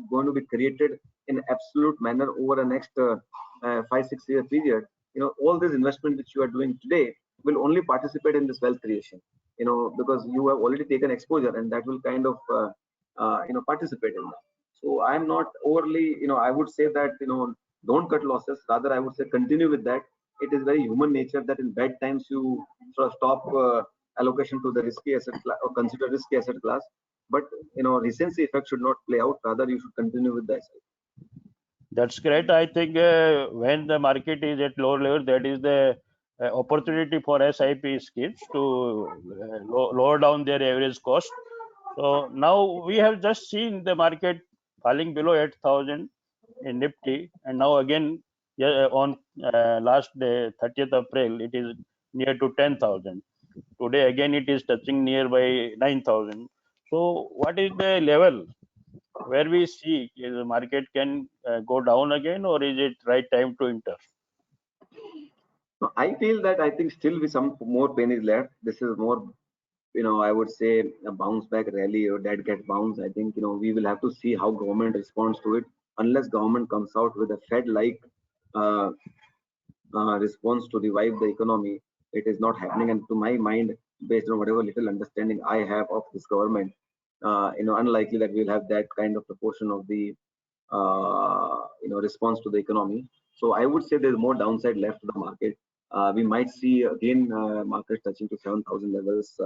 going to be created in absolute manner over the next 5-6 year period, all this investment which you are doing today will only participate in this wealth creation, because you have already taken exposure, and that will kind of participate in that. So I'm not overly, I would say that don't cut losses. Rather, I would say continue with that. It is very human nature that in bad times you sort of stop allocation to the risky asset class or consider risky asset class. But recency effect should not play out. Rather, you should continue with the asset. That's great. I think when the market is at low level, that is the opportunity for SIP schemes to lower down their average cost. So now we have just seen the market falling below 8,000 in Nifty, and now again on last day, 30th April, it is near to 10,000. Today again it is touching nearby 9,000. So what is the level where we see the market can go down again, or is it right time to enter? No, I feel that I think still with some more pain is left. This is more, I would say a bounce back rally or dead cat bounce. I think, we will have to see how government responds to it. Unless government comes out with a Fed-like uh, response to revive the economy, it is not happening. And to my mind, based on whatever little understanding I have of this government, unlikely that we'll have that kind of proportion of the, response to the economy. So I would say there's more downside left to the market. We might see again markets touching to 7,000 levels,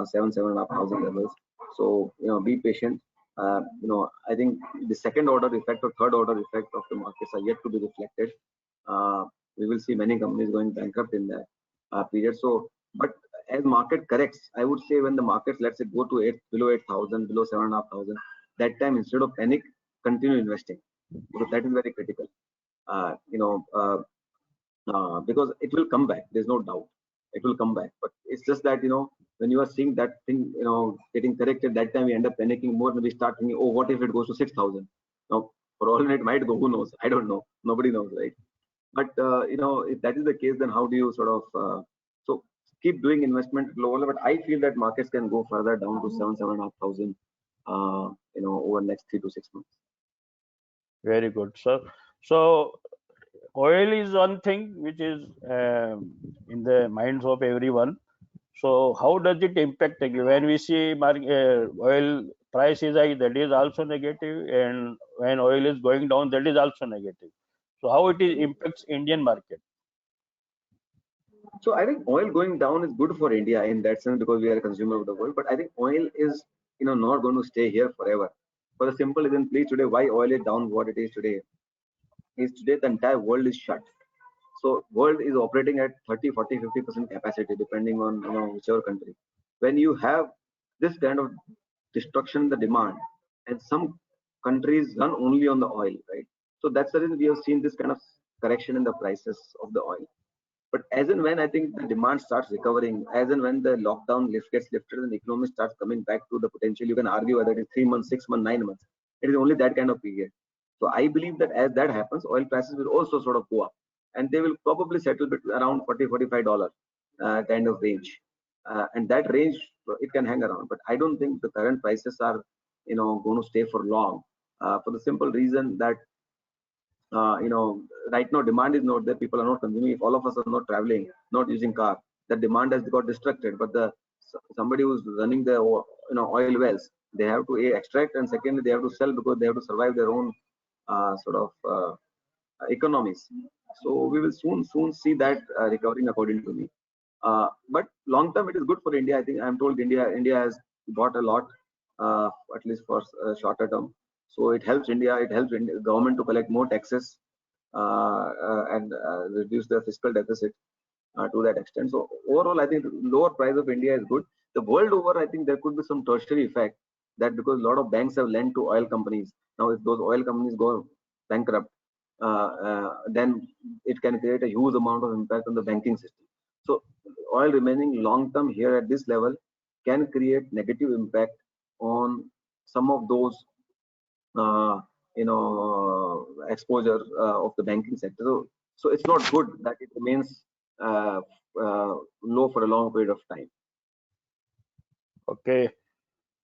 7,500 levels. So be patient. I think the second order effect or third order effect of the markets are yet to be reflected. We will see many companies going bankrupt in that period. So, but as market corrects, I would say when the markets, let's say, go to below 8,000, below 7,500, that time instead of panic, continue investing, because that is very critical. Because it will come back. There's no doubt it will come back. But it's just that when you are seeing that thing getting corrected, that time we end up panicking more, and we start thinking, oh, what if it goes to 6,000? Now, for all it might go, who knows? I don't know. Nobody knows, right? But if that is the case, then how do you sort of so keep doing investment lower? But I feel that markets can go further down to 7,500, over the next 3 to 6 months. Very good, sir. So oil is one thing which is in the minds of everyone. So how does it impact again? When we see oil price is high, that is also negative, and when oil is going down, that is also negative. So how it impacts Indian market? So I think oil going down is good for India in that sense, because we are a consumer of the world. But I think oil is not going to stay here forever. For the simple reason, please, today why oil is down what it is today is today the entire world is shut. So world is operating at 30, 40, 50% capacity, depending on whichever country. When you have this kind of destruction in the demand, and some countries run only on the oil, right? So that's the reason we have seen this kind of correction in the prices of the oil. But as and when I think the demand starts recovering, as and when the lockdown gets lifted and the economy starts coming back to the potential, you can argue whether it is 3 months, 6 months, 9 months. It is only that kind of period. So I believe that as that happens, oil prices will also sort of go up, and they will probably settle around $40, $45 kind of range. And that range it can hang around. But I don't think the current prices are going to stay for long, for the simple reason that right now demand is not there, people are not consuming. If all of us are not traveling, not using car, the demand has got distracted. But somebody who's running the oil wells, they have to extract, and secondly they have to sell, because they have to survive their own sort of economies. So we will soon see that recovering, according to me. But long term, it is good for India. I think I'm told India has bought a lot, at least for shorter term. So it helps India. It helps government to collect more taxes and reduce the fiscal deficit to that extent. So overall, I think the lower price of India is good. The world over, I think there could be some tertiary effect, that because a lot of banks have lent to oil companies. Now, if those oil companies go bankrupt, then it can create a huge amount of impact on the banking system. So oil remaining long term here at this level can create negative impact on some of those exposure of the banking sector. So it's not good that it remains low for a long period of time. Okay,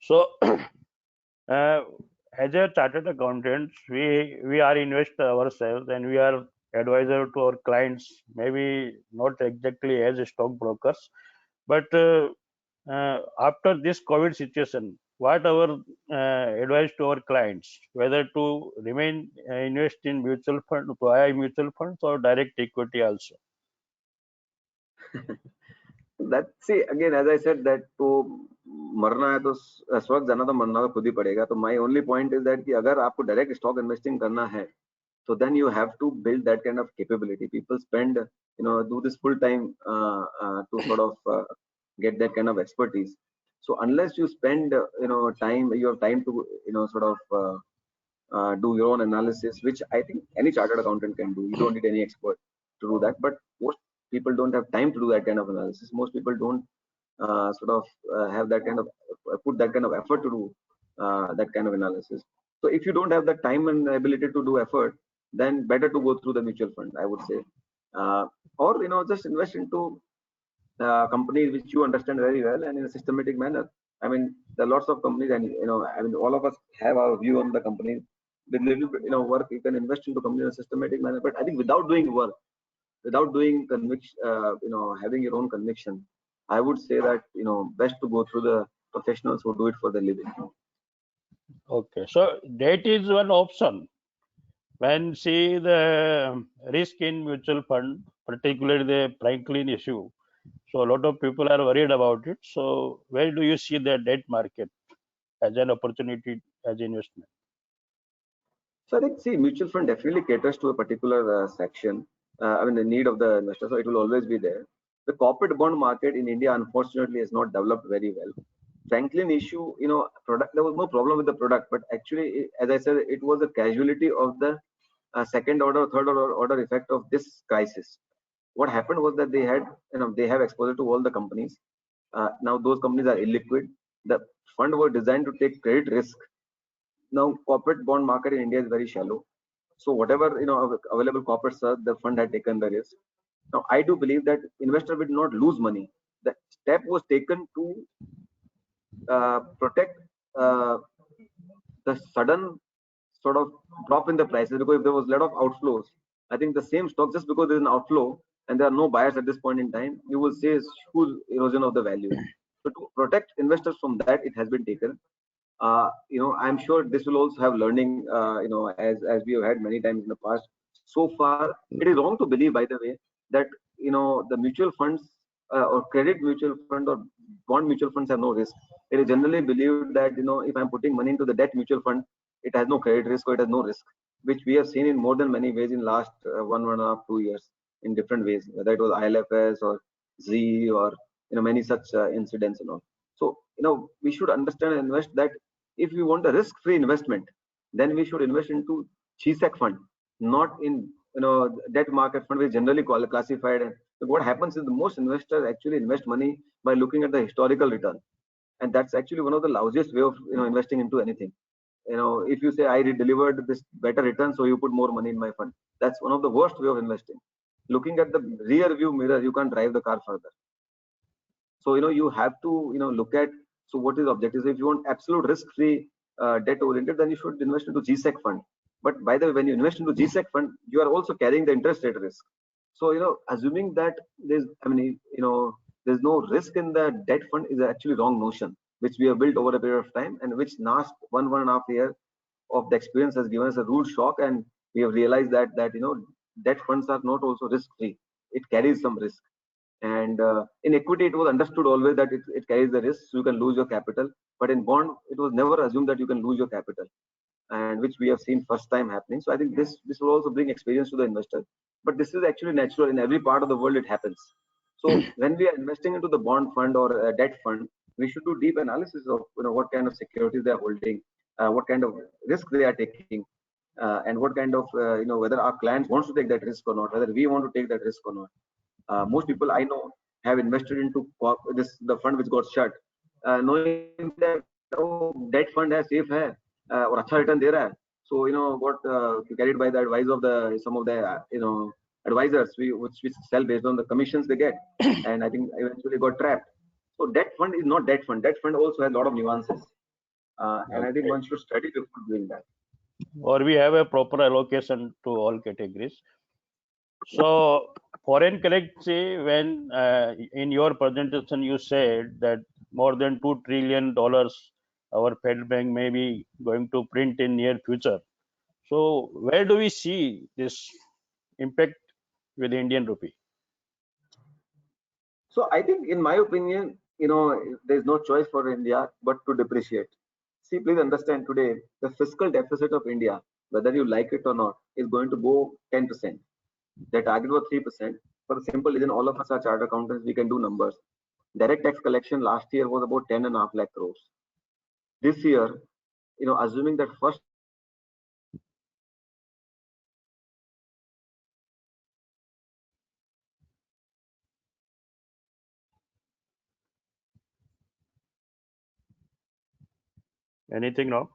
so as a chartered accountants, we are investor ourselves, and we are advisor to our clients. Maybe not exactly as stockbrokers, but after this COVID situation, what our advice to our clients, whether to remain invest in mutual fund, to buy mutual funds, or direct equity also? That, see, again, as I said, that तो मरना है तो स्वर्ग जाना तो मरना तो खुद ही पड़ेगा. तो my only point is that कि अगर आपको direct stock investing करना है, so then you have to build that kind of capability. People spend, do this full time to sort of get that kind of expertise. So unless you spend, time, you have time to, sort of do your own analysis, which I think any chartered accountant can do. You don't need any expert to do that. But most people don't have time to do that kind of analysis. Most people don't sort of have that kind of put that kind of effort to do that kind of analysis. So if you don't have the time and ability to do effort, then better to go through the mutual fund, I would say, or just invest into companies which you understand very well and in a systematic manner. I mean, there are lots of companies, and I mean, all of us have our view on the company. With little bit, work, you can invest into company in a systematic manner. But I think without doing work, without doing conviction, having your own conviction, I would say that best to go through the professionals who do it for the living. Okay, so that is one option. When see the risk in mutual fund, particularly the Franklin issue, so a lot of people are worried about it. So where do you see the debt market as an opportunity as investment? So I think, see, mutual fund definitely caters to a particular section. I mean, the need of the investor, so it will always be there. The corporate bond market in India, unfortunately, has not developed very well. Franklin issue, product, there was no problem with the product, but actually, as I said, it was a casualty of the second order, third order effect of this crisis. What happened was that they have exposure to all the companies. Now those companies are illiquid. The fund were designed to take credit risk. Now corporate bond market in India is very shallow. So whatever available corporates are, the fund had taken the risk. Now I do believe that investor will not lose money. The step was taken to protect the sudden sort of drop in the prices, because if there was a lot of outflows, I think the same stock, just because there's an outflow and there are no buyers at this point in time, you will see a huge erosion of the value. So to protect investors from that, it has been taken. I'm sure this will also have learning, as we have had many times in the past. So far, it is wrong to believe, by the way, that the mutual funds or credit mutual fund or bond mutual funds have no risk. It is generally believed that if I'm putting money into the debt mutual fund, it has no credit risk or it has no risk, which we have seen in more than many ways in last 1.5, 2 years in different ways, whether it was ILFS or Z or many such incidents and all. So we should understand and invest that if we want a risk-free investment, then we should invest into GSEC fund, not in debt market fund, which is generally classified. And what happens is the most investors actually invest money by looking at the historical return, and that's actually one of the lousiest way of investing into anything. If you say I delivered this better return, so you put more money in my fund, that's one of the worst way of investing. Looking at the rear view mirror, you can't drive the car further. So you have to look at, so what is objective. So if you want absolute risk free debt oriented, then you should invest into GSEC fund. But by the way, when you invest into GSEC fund, you are also carrying the interest rate risk. So assuming that there's there's no risk in the debt fund is actually wrong notion, which we have built over a period of time, and which last 1.5 year of the experience has given us a rude shock, and we have realized that debt funds are not also risk free. It carries some risk. And in equity, it was understood always that it carries the risk, so you can lose your capital. But in bond, it was never assumed that you can lose your capital, and which we have seen first time happening. So I think this will also bring experience to the investor. But this is actually natural in every part of the world. It happens. So when we are investing into the bond fund or a debt fund, we should do deep analysis of what kind of securities they are holding, what kind of risk they are taking, and what kind of whether our clients wants to take that risk or not, whether we want to take that risk or not. Most people I know have invested into the fund which got shut, knowing that debt fund है safe है और अच्छा return दे रहा है. So what carried by the advice of some of the advisors which sell based on the commissions they get, and I think eventually got trapped. So debt fund is not debt fund. Debt fund also has a lot of nuances, and I think one should study before doing that. Or we have a proper allocation to all categories. So foreign currency, when in your presentation you said that more than $2 trillion our Fed Bank may be going to print in near future. So where do we see this impact with the Indian rupee? So I think, in my opinion, there's no choice for India but to depreciate. See, please understand, today the fiscal deficit of India, whether you like it or not, is going to go 10%. The target was 3%. For the simple reason, all of us are chartered accountants, we can do numbers. Direct tax collection last year was about 10.5 lakh crores. This year, assuming that first Anything now?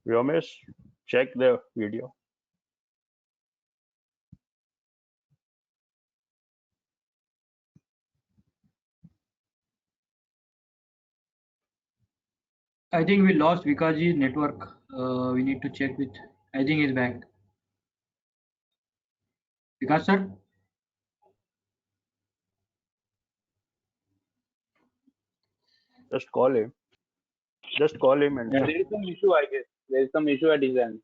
Vyomesh, check the video. I think we lost Vikaji's network. We need to check with. I think he's back. Vikas sir. Just call him. Just call him and Yeah, there is some issue, I guess. There is some issue at his end.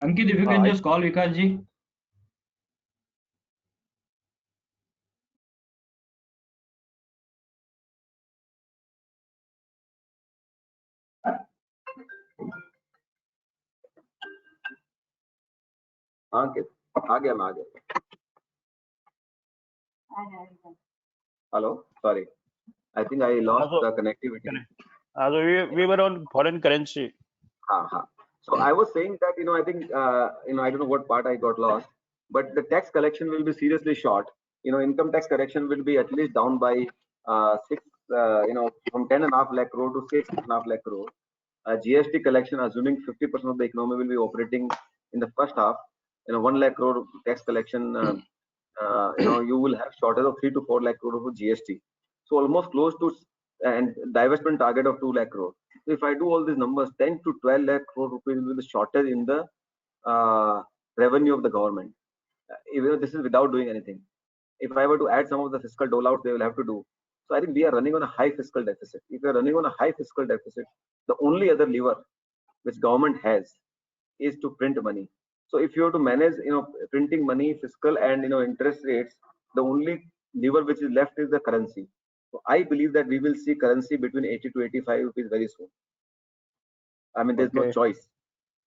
Ankit, if you can I- just call Vikasji. आ गया मैं आ गया. Hello, sorry. I think I lost Also- the connectivity. So we were on foreign currency. So I was saying that, I think, I don't know what part I got lost, but the tax collection will be seriously short. Income tax collection will be at least down by from 10.5 lakh crore to 6.5 lakh crore. GST collection, assuming 50% of the economy will be operating in the first half, 1 lakh crore tax collection, you will have shortage of 3 to 4 lakh crore for GST. So almost close to, and divestment target of 2 lakh crore. So if I do all these numbers, 10 to 12 lakh crore rupees will be the shortage in the revenue of the government. Even though this is without doing anything. If I were to add some of the fiscal dole outs they will have to do. So I think we are running on a high fiscal deficit. If we are running on a high fiscal deficit, the only other lever which government has is to print money. So if you have to manage, printing money, fiscal and interest rates, the only lever which is left is the currency. So I believe that we will see currency between 80 to 85 rupees very soon. I mean, there's no Okay. choice.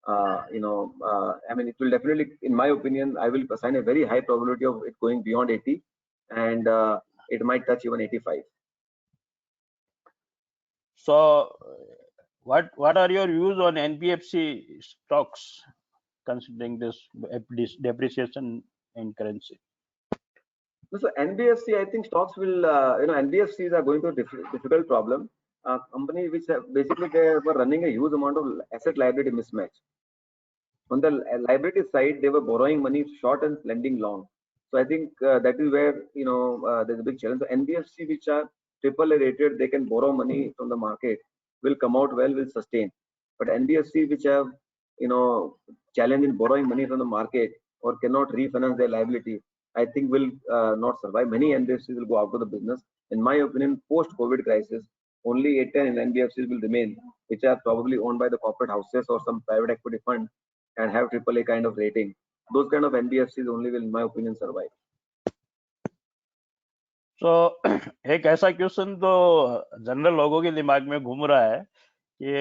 I mean, it will definitely, in my opinion, I will assign a very high probability of it going beyond 80, and it might touch even 85. So what are your views on NBFC stocks considering this depreciation in currency? So NBFC, I think stocks will, NBFCs are going through a difficult problem. Companies which have basically they were running a huge amount of asset liability mismatch. On the liability side, they were borrowing money short and lending long. So I think that is where there's a big challenge. So NBFC which are AAA rated, they can borrow money from the market, will come out well, will sustain. But NBFC which have challenge in borrowing money from the market or cannot refinance their liability, I think will not survive. Many NBFCs will go out of the business. In my opinion, post-COVID crisis, only 8-10 NBFCs will remain, which are probably owned by the corporate houses or some private equity fund and have AAA kind of rating. Those kind of NBFCs only will, in my opinion, survive. So एक ऐसा question तो general लोगों के दिमाग में घूम रहा है कि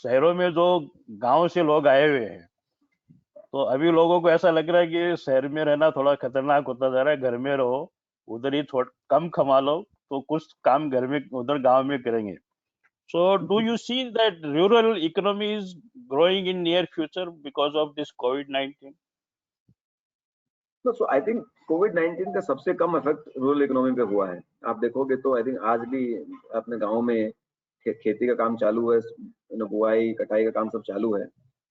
शहरों में जो गांव से लोग आए हुए हैं, तो अभी लोगों को ऐसा लग रहा है कि शहर में रहना थोड़ा खतरनाक होता जा रहा है, घर में रहो, उधर ही थोड़ा कम कमा लो तो कुछ काम घर में उधर गांव में करेंगे. So do you see that rural economy is growing in near future because of this COVID-19? So I think COVID-19 का सबसे कम इफेक्ट रूरल इकोनॉमी पे हुआ है. आप देखोगे तो आई थिंक आज भी अपने गांव में खेती का काम चालू है, बुआई कटाई का काम सब चालू है.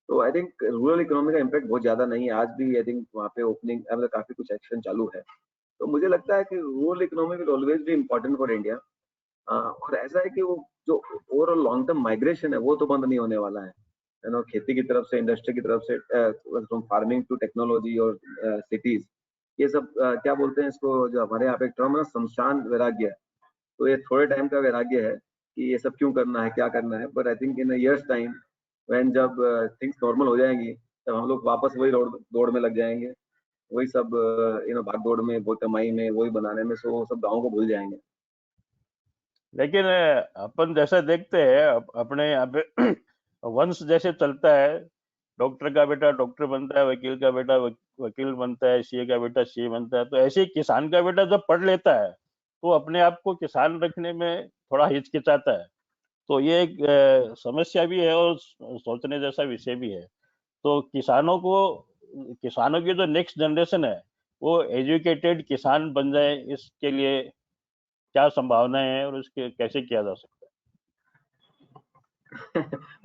तो आई थिंक रूरल इकोनॉमी का इम्पैक्ट बहुत ज्यादा नहीं है. आज भी आई थिंक वहाँ पे ओपनिंग काफी कुछ एक्शन चालू है. तो मुझे लगता है कि rural economy will always be important for India. और ऐसा है कि वो जो ओवरऑल लॉन्ग टर्म माइग्रेशन है वो तो बंद नहीं होने वाला है. खेती की तरफ से, इंडस्ट्री की तरफ से, फ्रॉम फार्मिंग टू टेक्नोलॉजी और सिटीज, ये सब क्या बोलते हैं इसको, जो हमारे यहाँ पे टर्म है शमशान वैराग्य. तो ये थोड़े टाइम का वैराग्य है कि ये सब क्यों करना है, क्या करना है. But I think in years time when जब थिंग्स नॉर्मल हो जाएंगी, तब हम लोग वापस वही दौड़ में लग जाएंगे, वही सब भाग दौड़ में, वो कमाई में, वही बनाने में, सो सब गाँव को भूल जाएंगे. लेकिन अपन जैसा देखते हैं अपने यहाँ पे वंश जैसे चलता है, डॉक्टर का बेटा डॉक्टर बनता है, वकील का बेटा वकील बनता है, सीए का बेटा सीए बनता है. तो ऐसे ही किसान का बेटा जब पढ़ लेता है तो अपने आप को किसान रखने में थोड़ा हिचकिचाता है. तो ये एक समस्या भी है और सोचने जैसा विषय भी है। तो किसानों की जो नेक्स्ट जनरेशन है वो एजुकेटेड किसान बन जाए, इसके लिए क्या संभावनाएं हैं और उसके कैसे किया जा सकता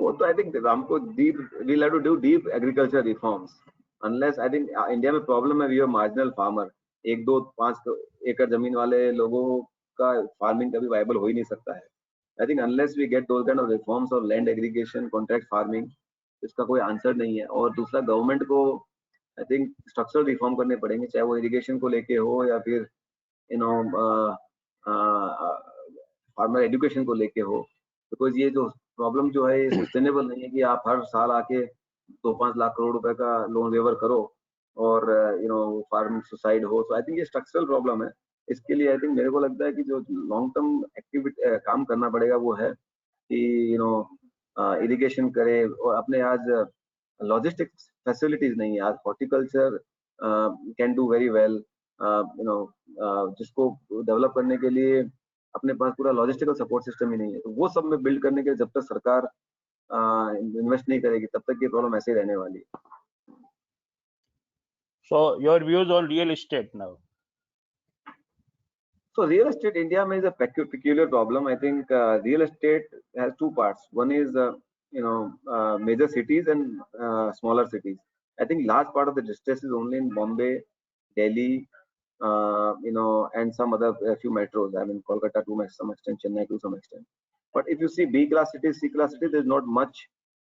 वो तो आई थिंक हमको deep we'll have to do deep agriculture reforms. Unless I think India में प्रॉब्लम है, वी आर मार्जिनल फार्मर। 1, 2, 5 एकड़ जमीन वाले लोगों का फार्मिंग कभी वायबल हो ही नहीं सकता है। I think unless we get those kind of reforms और लैंड एग्रीगेशन, कॉन्ट्रैक्ट फार्मिंग, इसका कोई आंसर नहीं है। और दूसरा, गवर्नमेंट को आई थिंक स्ट्रक्चरल रिफॉर्म करने पड़ेंगे, चाहे वो इरिगेशन को लेके हो या फिर यू नो फार्मर एजुकेशन को लेके हो। बिकॉज ये जो प्रॉब्लम जो है ये सस्टेनेबल नहीं है कि आप हर साल आके 2-5 लाख करोड़ रुपए का लोन वेवर करो और फार्म सुसाइड हो। सो आई थिंक ये स्ट्रक्चरल प्रॉब्लम है। इसके लिए आई थिंक मेरे को लगता है कि जो लॉन्ग टर्म एक्टिविटी काम करना पड़ेगा वो है कि इरिगेशन करे। और अपने आज लॉजिस्टिक्स फैसिलिटीज नहीं है। आज horticulture can do very well, जिसको डेवलप करने के लिए अपने पास पूरा लॉजिस्टिकल सपोर्ट सिस्टम ही नहीं है। तो वो सब में बिल्ड करने के लिए जब तक सरकार इन्वेस्ट नहीं करेगी तब तक ये प्रॉब्लम ऐसे ही रहने वाली है। So your views on real estate now? So real estate India is a peculiar problem. I think real estate has two parts. One is major cities and smaller cities. I think large part of the distress is only in Bombay, Delhi, and some other few metros. I mean Kolkata to some extent, Chennai to some extent. But if you see B class cities, C class cities, there's not much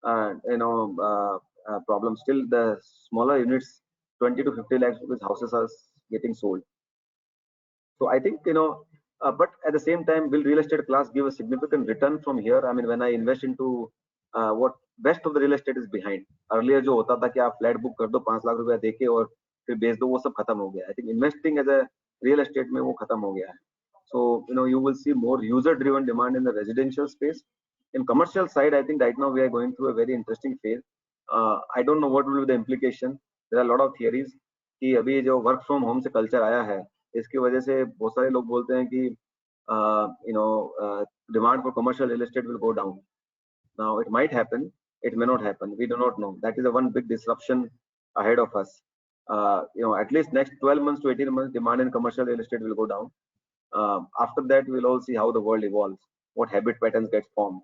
problem. Still, the smaller units, 20 to 50 lakhs rupees houses are getting sold. So I think, but at the same time, will real estate class give a significant return from here? I mean, when I invest into what best of the real estate is behind. Earlier जो होता था कि आप flat book कर दो 5 लाख रुपया देके और फिर बेच दो, वो सब खत्म हो गया। I think investing as a real estate में वो खत्म हो गया है। So you will see more user-driven demand in the residential space. In commercial side, I think right now we are going through a very interesting phase. I don't know what will be the implication. There are a lot of theories कि अभी जो work from home से culture आया है, इसकी वजह से बहुत सारे लोग बोलते हैं कि demand for commercial real estate will go down. Now it might happen, it may not happen. We do not know. That is a one big disruption ahead of us. At least next 12 months to 18 months, demand in commercial real estate will go down. After that, we'll all see how the world evolves, what habit patterns get formed.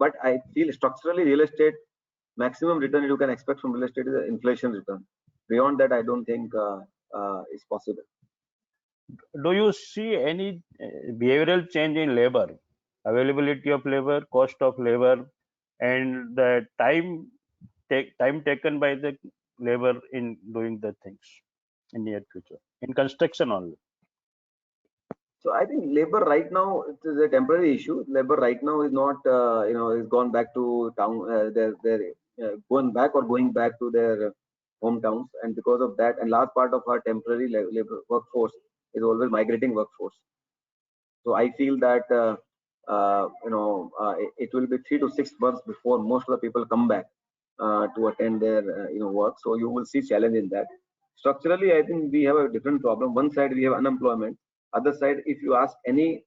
But I feel structurally real estate, maximum return you can expect from real estate is an inflation return. Beyond that, I don't think is possible. Do you see any behavioral change in labor, availability of labor, cost of labor, and the time taken by the labor in doing the things in near future, in construction only? So I think labor right now, it is a temporary issue. Labor right now is not, is gone back to town. They're going back or going back to their hometowns, and because of that, and large part of our temporary labor workforce is always migrating workforce. So I feel that it will be 3 to 6 months before most of the people come back to attend their work. So you will see challenge in that. Structurally, I think we have a different problem. One side we have unemployment. Other side, if you ask any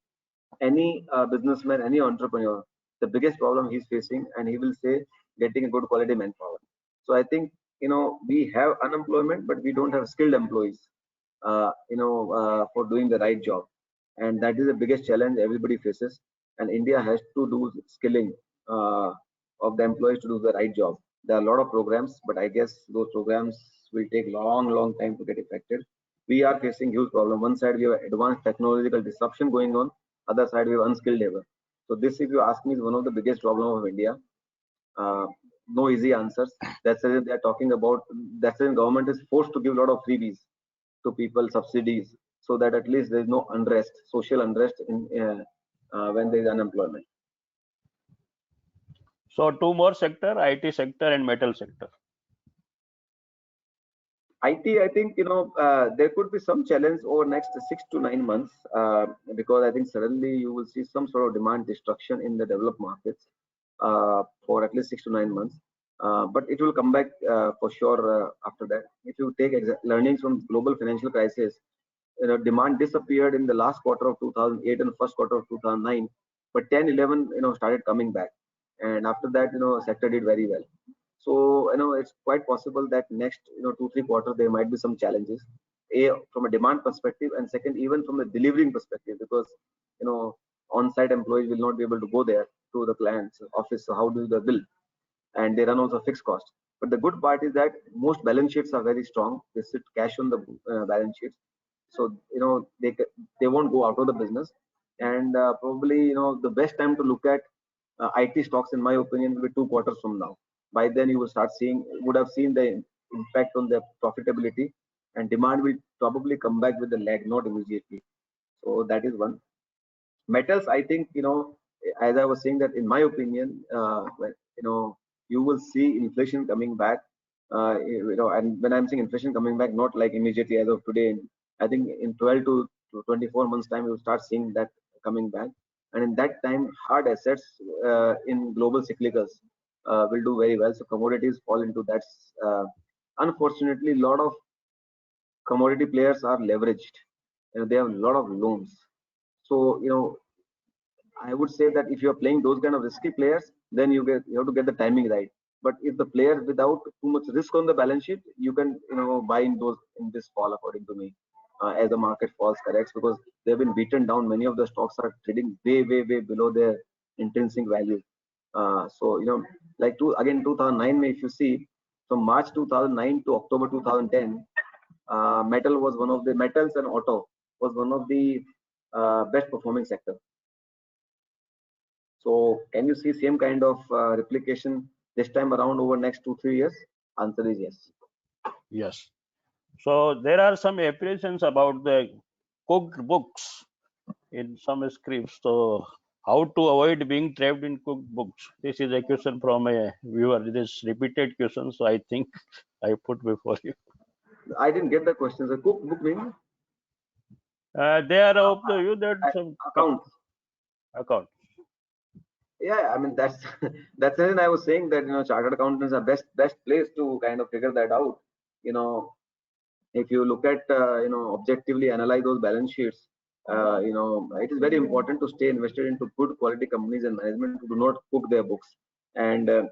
businessman, any entrepreneur, the biggest problem he's facing, and he will say getting a good quality manpower. So I think we have unemployment, but we don't have skilled employees, for doing the right job, and that is the biggest challenge everybody faces. And India has to do skilling of the employees to do the right job. There are a lot of programs, but I guess those programs will take long time to get effective. We are facing huge problem. One side we have advanced technological disruption going on, other side we have unskilled labor. So this, if you ask me, is one of the biggest problem of India. No easy answers. That's why they are talking about. That's why government is forced to give a lot of freebies to people, subsidies, so that at least there is no unrest, social unrest in when there is unemployment. So two more sector, IT sector and metal sector. IT, I think there could be some challenge over next 6 to 9 months because I think suddenly you will see some sort of demand destruction in the developed markets for at least 6 to 9 months. But it will come back for sure after that. If you take learnings from global financial crisis, demand disappeared in the last quarter of 2008 and first quarter of 2009, but 10, 11, started coming back, and after that, sector did very well. So, it's quite possible that next, 2, 3 quarters there might be some challenges, from a demand perspective, and second, even from a delivering perspective, because on-site employees will not be able to go there to the client's office. So how do they bill? And they run also fixed cost. But the good part is that most balance sheets are very strong. They sit cash on the balance sheets, so they won't go out of the business. And probably the best time to look at IT stocks, in my opinion, will be 2 quarters from now. By then you would have seen the impact on the profitability, and demand will probably come back with a lag, not immediately. So that is one. Metals, I think, as I was saying, that in my opinion, you will see inflation coming back. And when I'm saying inflation coming back, not like immediately as of today. I think in 12 to 24 months time, you'll start seeing that coming back. And in that time, hard assets in global cyclicals will do very well. So commodities fall into that. Unfortunately, a lot of commodity players are leveraged. They have a lot of loans. So I would say that if you're playing those kind of risky players, then you have to get the timing right. But if the player without too much risk on the balance sheet, you can buy in this fall, according to me, as the market falls, corrects, because they've been beaten down. Many of the stocks are trading way below their intrinsic value. So like 2009, if you see, from March 2009 to October 2010, metals and auto was one of the best performing sector. So can you see same kind of replication this time around over next 2-3 years? Answer is yes. Yes. So there are some apprehensions about the cooked books in some scripts. So how to avoid being trapped in cooked books? This is a question from a viewer. This repeated question, so I think I put before you. I didn't get the question. The cooked book means? They are of the view that some account. Yeah, I mean that's that's the reason I was saying that chartered accountants are best place to kind of figure that out. If you look at objectively analyze those balance sheets, it is very important to stay invested into good quality companies and management who do not cook their books. And like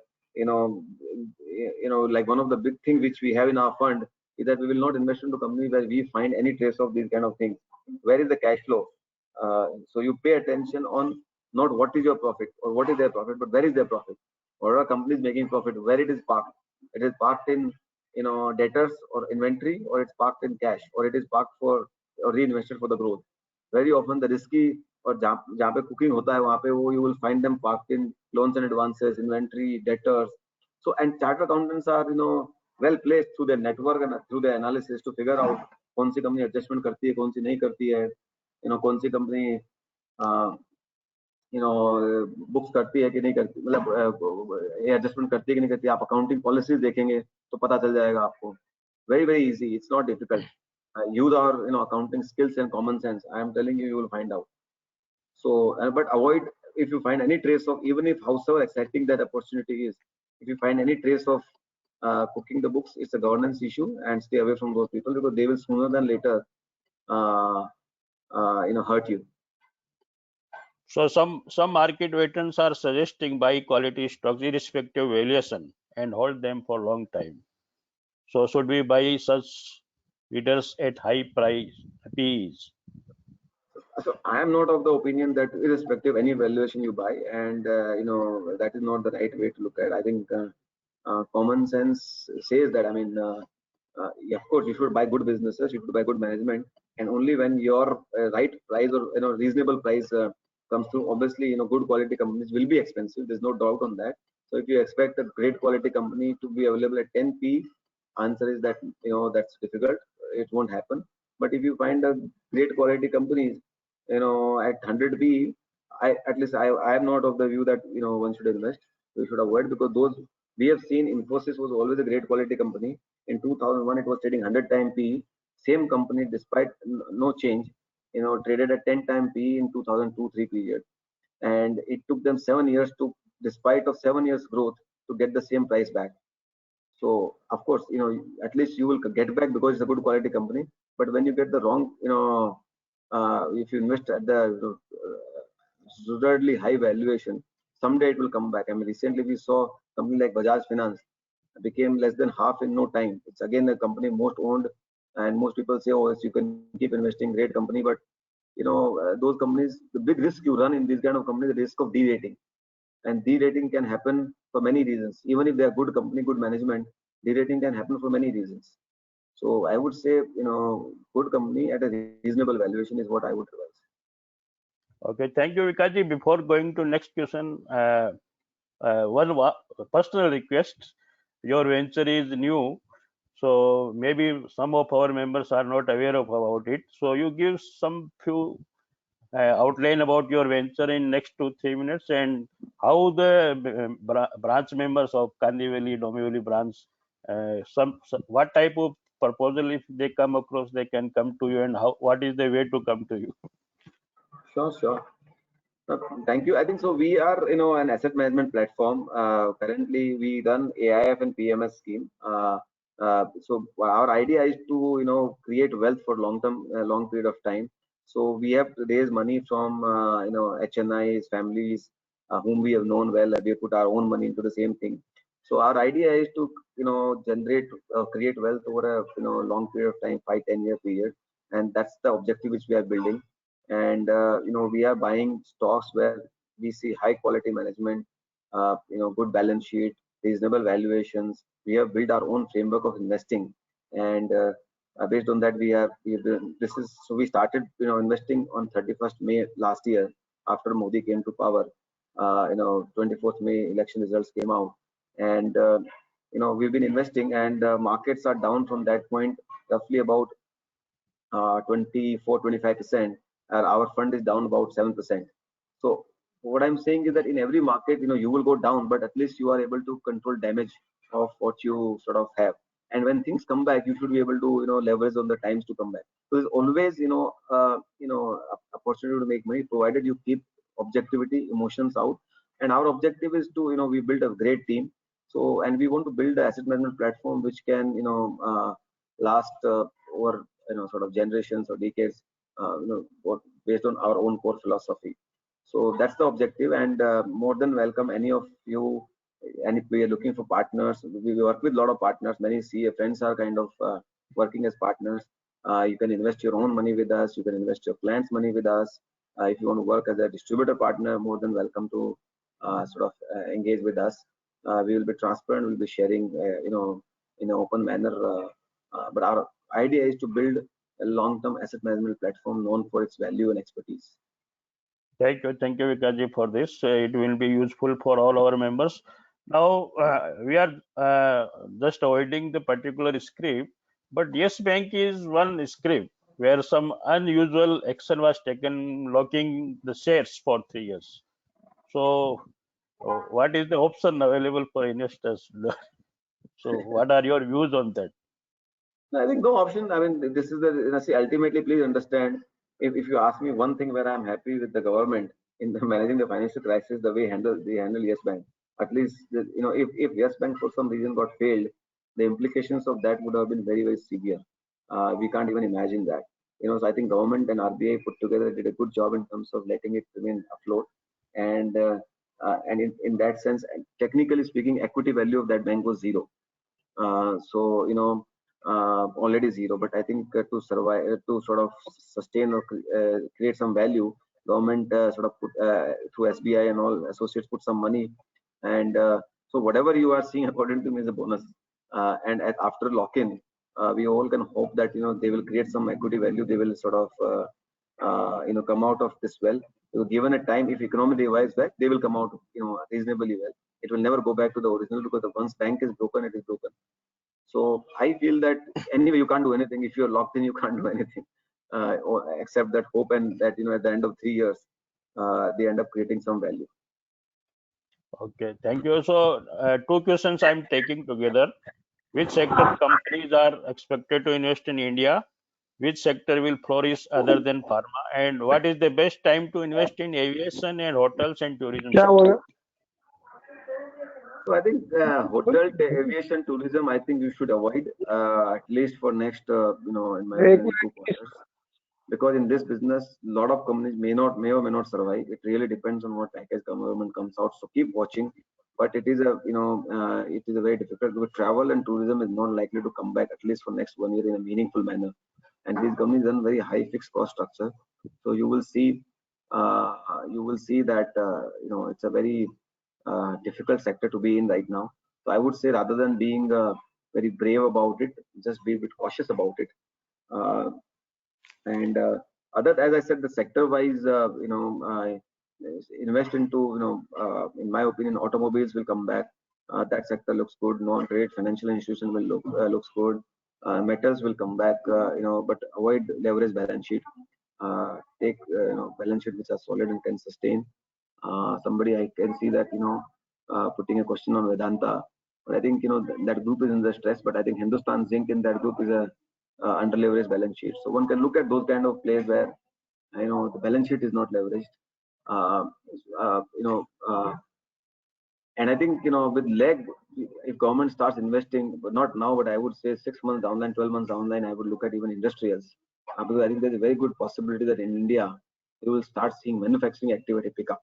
one of the big things which we have in our fund is that we will not invest into companies where we find any trace of these kind of things. Where is the cash flow? So you pay attention on not what is your profit or what is their profit, but where is their profit? Or are companies making profit? Where it is parked? It is parked in debtors or inventory, or it's parked in cash, or it is parked for or reinvested for the growth. Very often the risky or जहाँ पे cooking होता है वहाँ पे वो you will find them parked in loans and advances, inventory, debtors. So and chartered accountants are well placed through their network and through their analysis to figure out कौन सी company adjustment करती है, कौन सी नहीं करती है, कौन सी company बुक्स करती है कि नहीं करती, मतलब एडजस्टमेंट करती है कि नहीं करती. आप अकाउंटिंग पॉलिसीज देखेंगे तो पता चल जाएगा आपको. Very easy. It's not difficult. Use our accounting skills and common sense. I am telling you, you will find out. So but avoid, if you find any trace of, even if however exciting that opportunity is, if you find any trace of cooking the books, it's a governance issue, and stay away from those people, because they will sooner than later hurt you. So some market veterans are suggesting buy quality stocks irrespective of valuation and hold them for long time. So should we buy such leaders at high price PEs? So I am not of the opinion that irrespective of any valuation you buy, and that is not the right way to look at it. I think common sense says that. I mean, yeah, of course, you should buy good businesses, you should buy good management, and only when your right price or reasonable price comes through. Obviously, good quality companies will be expensive. There's no doubt on that. So if you expect a great quality company to be available at 10 P, answer is that that's difficult. It won't happen. But if you find a great quality companies, at 100 P, I am not of the view that one should invest. We should avoid, because those we have seen. Infosys was always a great quality company. In 2001, it was trading 100 times P. Same company, despite no change, traded at 10 times P in 2002-3 period, and it took them 7 years to, despite of 7 years growth, to get the same price back. So of course, at least you will get back because it's a good quality company. But when you get the wrong, if you invest at the absurdly high valuation, someday it will come back. I mean, recently we saw something like Bajaj Finance became less than half in no time. It's again a company most owned, and most people say, oh, yes, you can keep investing, great company. But those companies, the big risk you run in these kind of companies, the risk of de-rating, and de-rating can happen for many reasons. Even if they are good company, good management, de-rating can happen for many reasons. So I would say, good company at a reasonable valuation is what I would advise. Okay, thank you, Vikaji. Before going to next question, one personal request. Your venture is new, so maybe some of our members are not aware of about it. So you give some few outline about your venture in next 2-3 minutes, and how the branch members of Kandivali, Dombivli branch, what type of proposal if they come across, they can come to you, and what is the way to come to you? Sure, sure. Thank you. I think so. We are, an asset management platform. Currently, we run AIF and PMS scheme. So our idea is to, create wealth for long period of time. So we have to raise money from, HNIs, families, whom we have known well. We have put our own money into the same thing. So our idea is to, create wealth over a, long period of time, 5-10 year period, and that's the objective which we are building. And we are buying stocks where we see high quality management, good balance sheet, reasonable valuations. We have built our own framework of investing, and based on that we started investing on 31st May last year, after Modi came to power. 24th May election results came out, and we've been investing, and markets are down from that point roughly about 24-25%. Our fund is down about 7%. So what I'm saying is that in every market, you will go down, but at least you are able to control damage of what you sort of have. And when things come back, you should be able to, leverage on the times to come back. So there's always, opportunity to make money, provided you keep objectivity, emotions out. And our objective is to, we build a great team. So, and we want to build an asset management platform which can, last over, sort of generations or decades, based on our own core philosophy. So that's the objective, and more than welcome any of you. And if we are looking for partners, we work with a lot of partners. Many CA friends are kind of working as partners. You can invest your own money with us. You can invest your clients' money with us. If you want to work as a distributor partner, more than welcome to engage with us. We will be transparent. We'll be sharing, in an open manner. But our idea is to build a long-term asset management platform known for its value and expertise. Thank you, Vikaji, for this. It will be useful for all our members. Now we are just avoiding the particular script, but Yes Bank is one script where some unusual action was taken, locking the shares for 3 years. So, what is the option available for investors? So, what are your views on that? I think no option. I mean, this is the ultimately. Please understand. If you ask me one thing where I'm happy with the government in managing the financial crisis, the way they handle Yes Bank. At least if Yes Bank for some reason got failed, the implications of that would have been very, very severe. We can't even imagine that. So I think government and RBI put together did a good job in terms of letting it remain afloat, and in that sense, technically speaking, equity value of that bank was zero. So already zero. But I think to survive, to sort of sustain or create some value, government sort of put through SBI and all associates put some money, and so whatever you are seeing according to me is a bonus. And after lock-in, we all can hope that they will create some equity value. They will sort of come out of this well. So given a time, if economy revives back, they will come out reasonably well. It will never go back to the original, because once bank is broken, it is broken. So I feel that anyway, you can't do anything. If you're locked in, you can't do anything, except that hope, and that at the end of 3 years, they end up creating some value. Okay, thank you. So, 2 questions I'm taking together. Which sector companies are expected to invest in India? Which sector will flourish other than pharma? And what is the best time to invest in aviation and hotels and tourism sector? So I think hotel, aviation, tourism, I think you should avoid at least for next, in my opinion, 2 quarters. Because in this business, a lot of companies may or may not survive. It really depends on what package government comes out. So keep watching. But it is it is a very difficult because travel and tourism is not likely to come back at least for next 1 year in a meaningful manner. And these companies run very high fixed cost structure. So you will see that it's a very difficult sector to be in right now. So I would say rather than being very brave about it, just be a bit cautious about it. And other, as I said, the sector-wise, invest into, in my opinion, automobiles will come back. That sector looks good. Non-trade financial institution will looks good. Metals will come back, but avoid leverage balance sheet. Take balance sheet which are solid and can sustain. Somebody I can see that putting a question on Vedanta, but I think that group is in the stress. But I think Hindustan Zinc in that group is a under leveraged balance sheet. So one can look at those kind of plays where the balance sheet is not leveraged. And I think with leg, if government starts investing, but not now, but I would say 6 months down the line, 12 months down the line, I would look at even industrials, because I think there's a very good possibility that in India you will start seeing manufacturing activity pick up.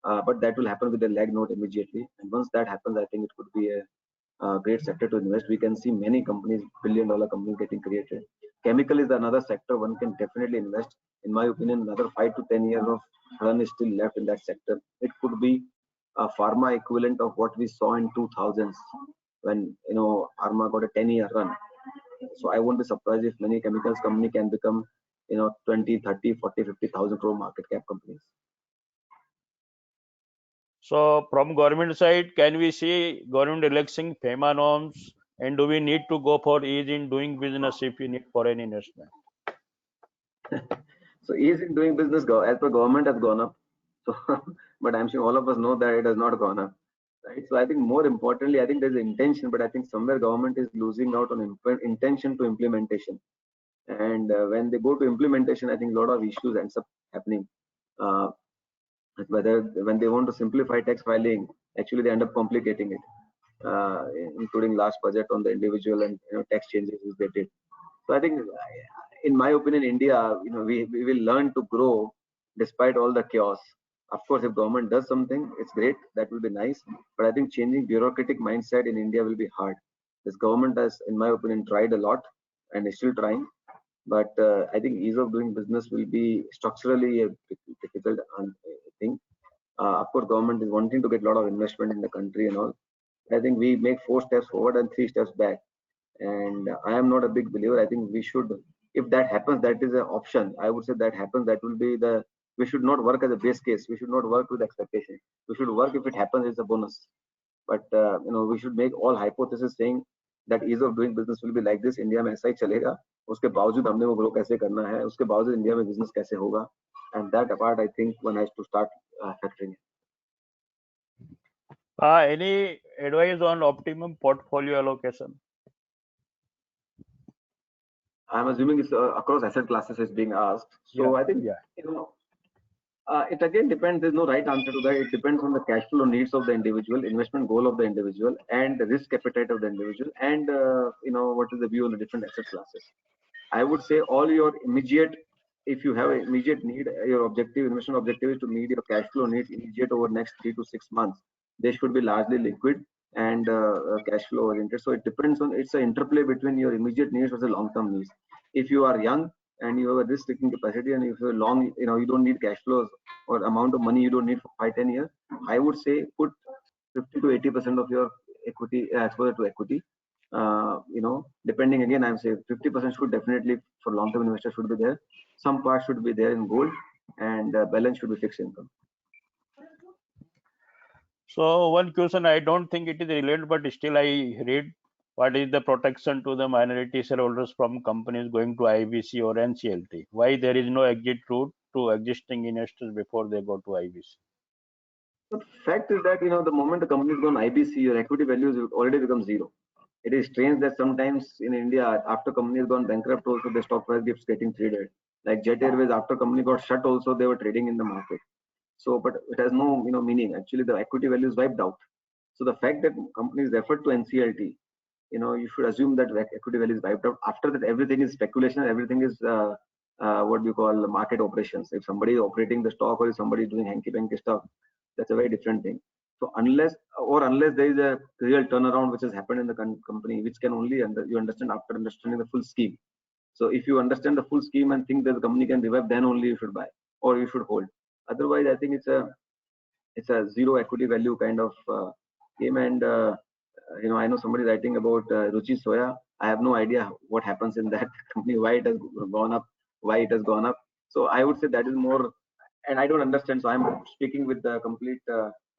But that will happen with a lag note immediately. And once that happens, I think it could be a great sector to invest. We can see many companies, billion-dollar companies getting created. Chemical is another sector one can definitely invest. In my opinion, another 5 to 10 years of run is still left in that sector. It could be a pharma equivalent of what we saw in 2000s when pharma got a 10-year run. So I won't be surprised if many chemicals company can become 20, 30, 40, 50,000 crore market cap companies. So from government side, can we see government relaxing FEMA norms, and do we need to go for ease in doing business if we need foreign investment? So ease in doing business as per government has gone up. So, but I'm sure all of us know that it has not gone up, right? So I think more importantly, I think there's intention, but I think somewhere government is losing out on intention to implementation. And when they go to implementation, I think a lot of issues ends up happening. Whether when they want to simplify tax filing, actually they end up complicating it, including last budget on the individual and tax changes which they did. So I think, in my opinion, India, we will learn to grow despite all the chaos. Of course, if government does something, it's great. That will be nice. But I think changing bureaucratic mindset in India will be hard. This government has, in my opinion, tried a lot and is still trying. But I think ease of doing business will be structurally a difficult thing. Of course, government is wanting to get a lot of investment in the country and all. I think we make 4 steps forward and 3 steps back. And I am not a big believer. I think we should, if that happens, that is an option. I would say that happens, that will be we should not work as a base case. We should not work with expectation. We should work if it happens, it's a bonus. But we should make all hypotheses saying that ease of doing business will be like this. India में ऐसा ही चलेगा. उसके बावजूद हमने वो grow कैसे करना है, उसके बावजूद इंडिया में बिजनेस कैसे होगा, and that apart I think one has to start factoring in. Any advice on optimum portfolio allocation? I'm assuming it's across asset classes is being asked. So I think it again depends. There's no right answer to that. It depends on the cash flow needs of the individual, investment goal of the individual, and the risk appetite of the individual, and what is the view on the different asset classes. I would say all your immediate, if you have an immediate need, your investment objective is to meet your cash flow needs immediate over next 3 to 6 months. They should be largely liquid and cash flow oriented. So it depends on, it's an interplay between your immediate needs versus long-term needs. If you are young and you have a risk-taking capacity, and if you're long, you don't need cash flows or amount of money you don't need for 5-10 years, I would say put 50 to 80% of your equity exposure to equity. Depending, again, I'm saying 50% should definitely for long-term investors should be there. Some part should be there in gold, and balance should be fixed income. So one question, I don't think it is related, but still I read, what is the protection to the minority shareholders from companies going to IBC or NCLT? Why there is no exit route to existing investors before they go to IBC? The fact is that the moment the company is gone IBC, your equity values already become zero. It is strange that sometimes in India, after company has gone bankrupt, also the stock price keeps getting traded. Like Jet Airways, after company got shut, also they were trading in the market. So, but it has no meaning. Actually, the equity value is wiped out. So the fact that companies refer to NCLT, you should assume that equity value is wiped out. After that, everything is speculation. Everything is what we call market operations. If somebody is operating the stock or if somebody is doing hanky-panky stuff, that's a very different thing. So unless there is a real turnaround which has happened in the company, which can only you understand after understanding the full scheme. So if you understand the full scheme and think that the company can revive, then only you should buy or you should hold. Otherwise, I think it's a zero equity value kind of game. And I know somebody writing about Ruchi Soya. I have no idea what happens in that company, why it has gone up, So I would say that is more, and I don't understand. So I'm speaking with the complete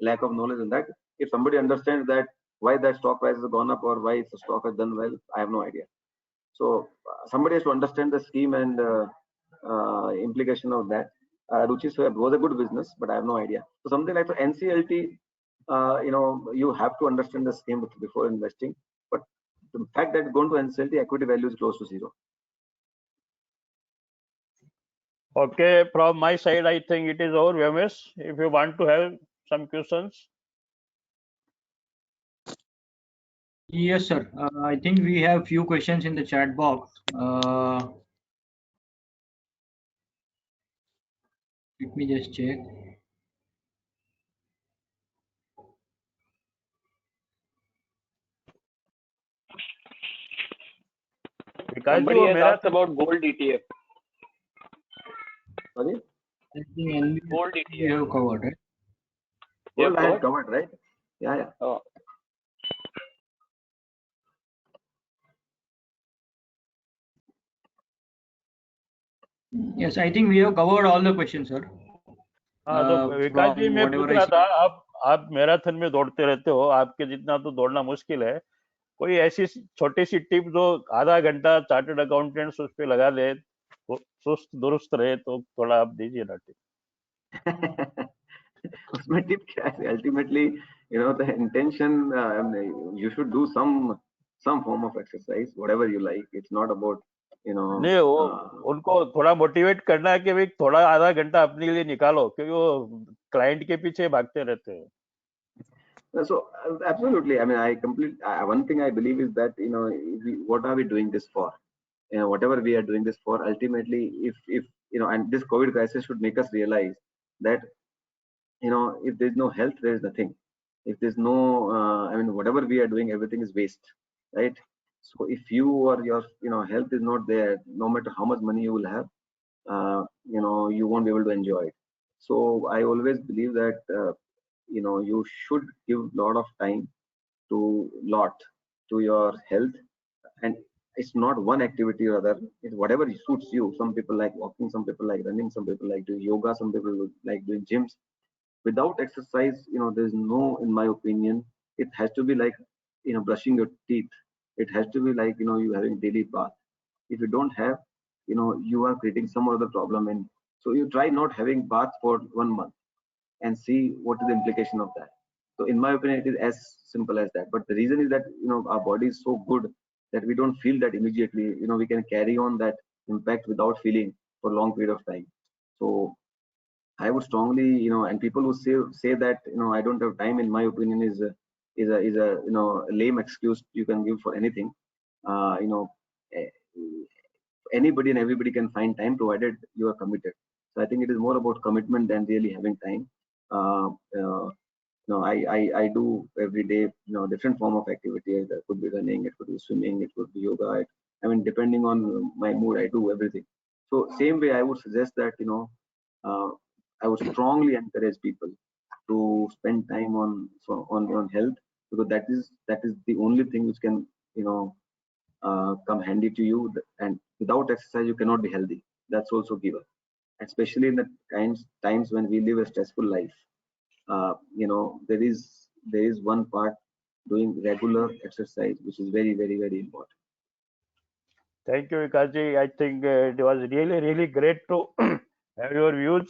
lack of knowledge in that. If somebody understands that why that stock price has gone up or why the stock has done well, I have no idea. So somebody has to understand the scheme and implication of that. Ruchi Soya was a good business, but I have no idea. So something like the NCLT, you have to understand the scheme before investing. But the fact that going to NCLT, equity value is close to zero. Okay, from my side, I think it is over, Vyamis. If you want to have some questions. Yes, sir. I think we have few questions in the chat box. Let me just check. Somebody has asked about gold ETF. Sorry? I think NB Gold we ETF. have covered, right? Gold I have covered, right? Yeah. Oh. Yes, I think we have covered all the questions, sir. हाँ तो विकास जी, From मैं whatever पूछ I रहा see. था, आप marathon में दौड़ते रहते हो, आपके जितना तो दौड़ना मुश्किल है, कोई ऐसी छोटी सी टिप जो आधा घंटा चार्टर्ड अकाउंटेंट्स उस पे लगा दे, सुस्त दुरुस्त रहे, तो थोड़ा आप दीजिए ना टिप. उसमें टिप क्या है? Ultimately, the intention, you should do some form of exercise, whatever you like. It's not about, नहीं, वो उनको थोड़ा मोटिवेट करना है कि भाई थोड़ा आधा घंटा अपने लिए निकालो, क्योंकि वो क्लाइंट के पीछे भागते रहते हैं. So absolutely, I mean, one thing I believe is that what are we doing this for? Whatever we are doing this for, ultimately, if and this COVID crisis should make us realize that if there's no health, there is nothing. If there's no, whatever we are doing, everything is waste, right? So if you or your health is not there, no matter how much money you will have, you won't be able to enjoy it. So I always believe that you should give a lot of time to your health, and it's not one activity or other. It's whatever suits you. Some people like walking, some people like running, some people like doing yoga, some people like doing gyms. Without exercise, there's no, in my opinion, it has to be like brushing your teeth. It has to be like you having daily bath. If you don't have, you are creating some other problem. And so you try not having bath for 1 month and see what is the implication of that. So in my opinion, it is as simple as that. But the reason is that our body is so good that we don't feel that immediately. We can carry on that impact without feeling for a long period of time. So I would strongly, and people who say that I don't have time, in my opinion, is a lame excuse you can give for anything. Eh, Anybody and everybody can find time provided you are committed. So I think it is more about commitment than really having time. I do every day, different form of activity. It could be running, it could be swimming, it could be yoga. Depending on my mood, I do everything. So same way, I would suggest that I would strongly encourage people to spend time on health, because that is the only thing which can come handy to you. And without exercise, you cannot be healthy. That's also given, especially in the times when we live a stressful life. There is one part, doing regular exercise, which is very, very, very important. Thank you, Vikasji. I think it was really, really great to have your views.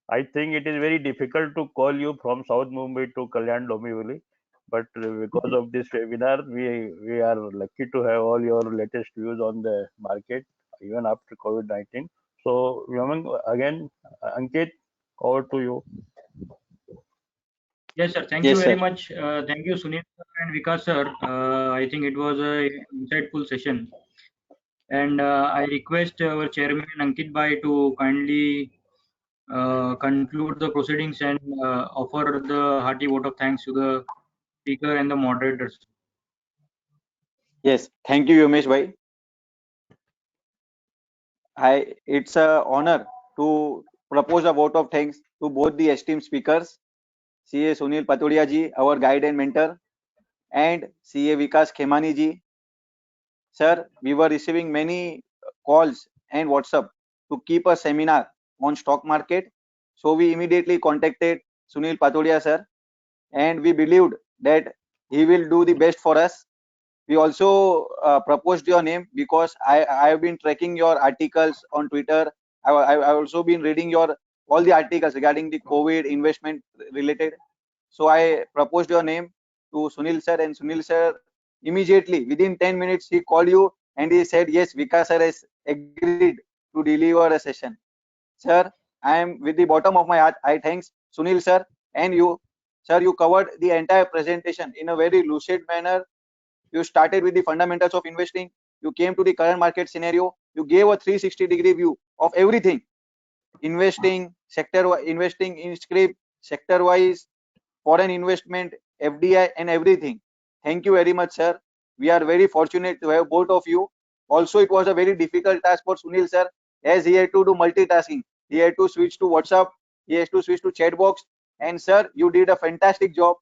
I think it is very difficult to call you from South Mumbai to Kalyan Dombivli, but because of this webinar, we are lucky to have all your latest views on the market, even after COVID-19. So, again, Ankit, over to you. Yes, sir. Thank you Yes, very sir. much. Thank you, Sunil sir and Vikas sir. I think it was a insightful session. And I request our chairman Ankit Bhai to kindly conclude the proceedings and offer the hearty vote of thanks to the speaker and the moderators. Yes. Thank you, Umesh bhai. It's a honor to propose a vote of thanks to both the esteemed speakers, CA Sunil Patodia ji, our guide and mentor, and CA Vikas Khemani ji. Sir, we were receiving many calls and WhatsApp to keep a seminar on stock market. So we immediately contacted Sunil Patodia sir, and we believed that he will do the best for us. We also proposed your name because I have been tracking your articles on Twitter. I also been reading your all the articles regarding the COVID investment related. So I proposed your name to Sunil sir, and Sunil sir immediately within 10 minutes he called you and he said yes, Vikas sir has agreed to deliver a session. Sir, I am with the bottom of my heart. I thanks Sunil sir and you. Sir, you covered the entire presentation in a very lucid manner. You started with the fundamentals of investing. You came to the current market scenario. You gave a 360-degree view of everything. Investing, investing in script, sector wise, foreign investment, FDI, and everything. Thank you very much, sir. We are very fortunate to have both of you. Also, it was a very difficult task for Sunil sir, as he had to do multitasking. He had to switch to WhatsApp. He has to switch to chat box. And sir, you did a fantastic job.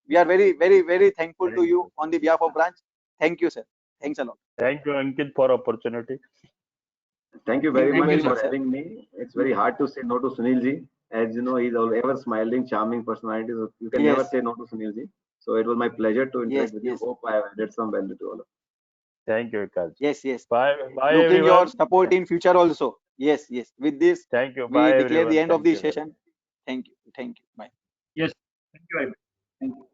We are very thankful to you on the behalf of branch. Thank you, sir. Thanks a lot. Thank you, Ankit, for opportunity. Thank you very Thank much you, for sir. having me. It's very hard to say no to Sunil ji. As you know, he's ever smiling, charming personality. So you can never Yes, say no to Sunil ji. So it was my pleasure to interact yes, with you. yes, Hope I have added some value to all of Thank you, Vikas. yes. Bye, bye, Looking your everyone. support in future also. Yes. With this, Thank you. we Bye, declare the everyone. end of Thank the you. session. Thank you. Bye. Yes. Thank you very much. Thank you.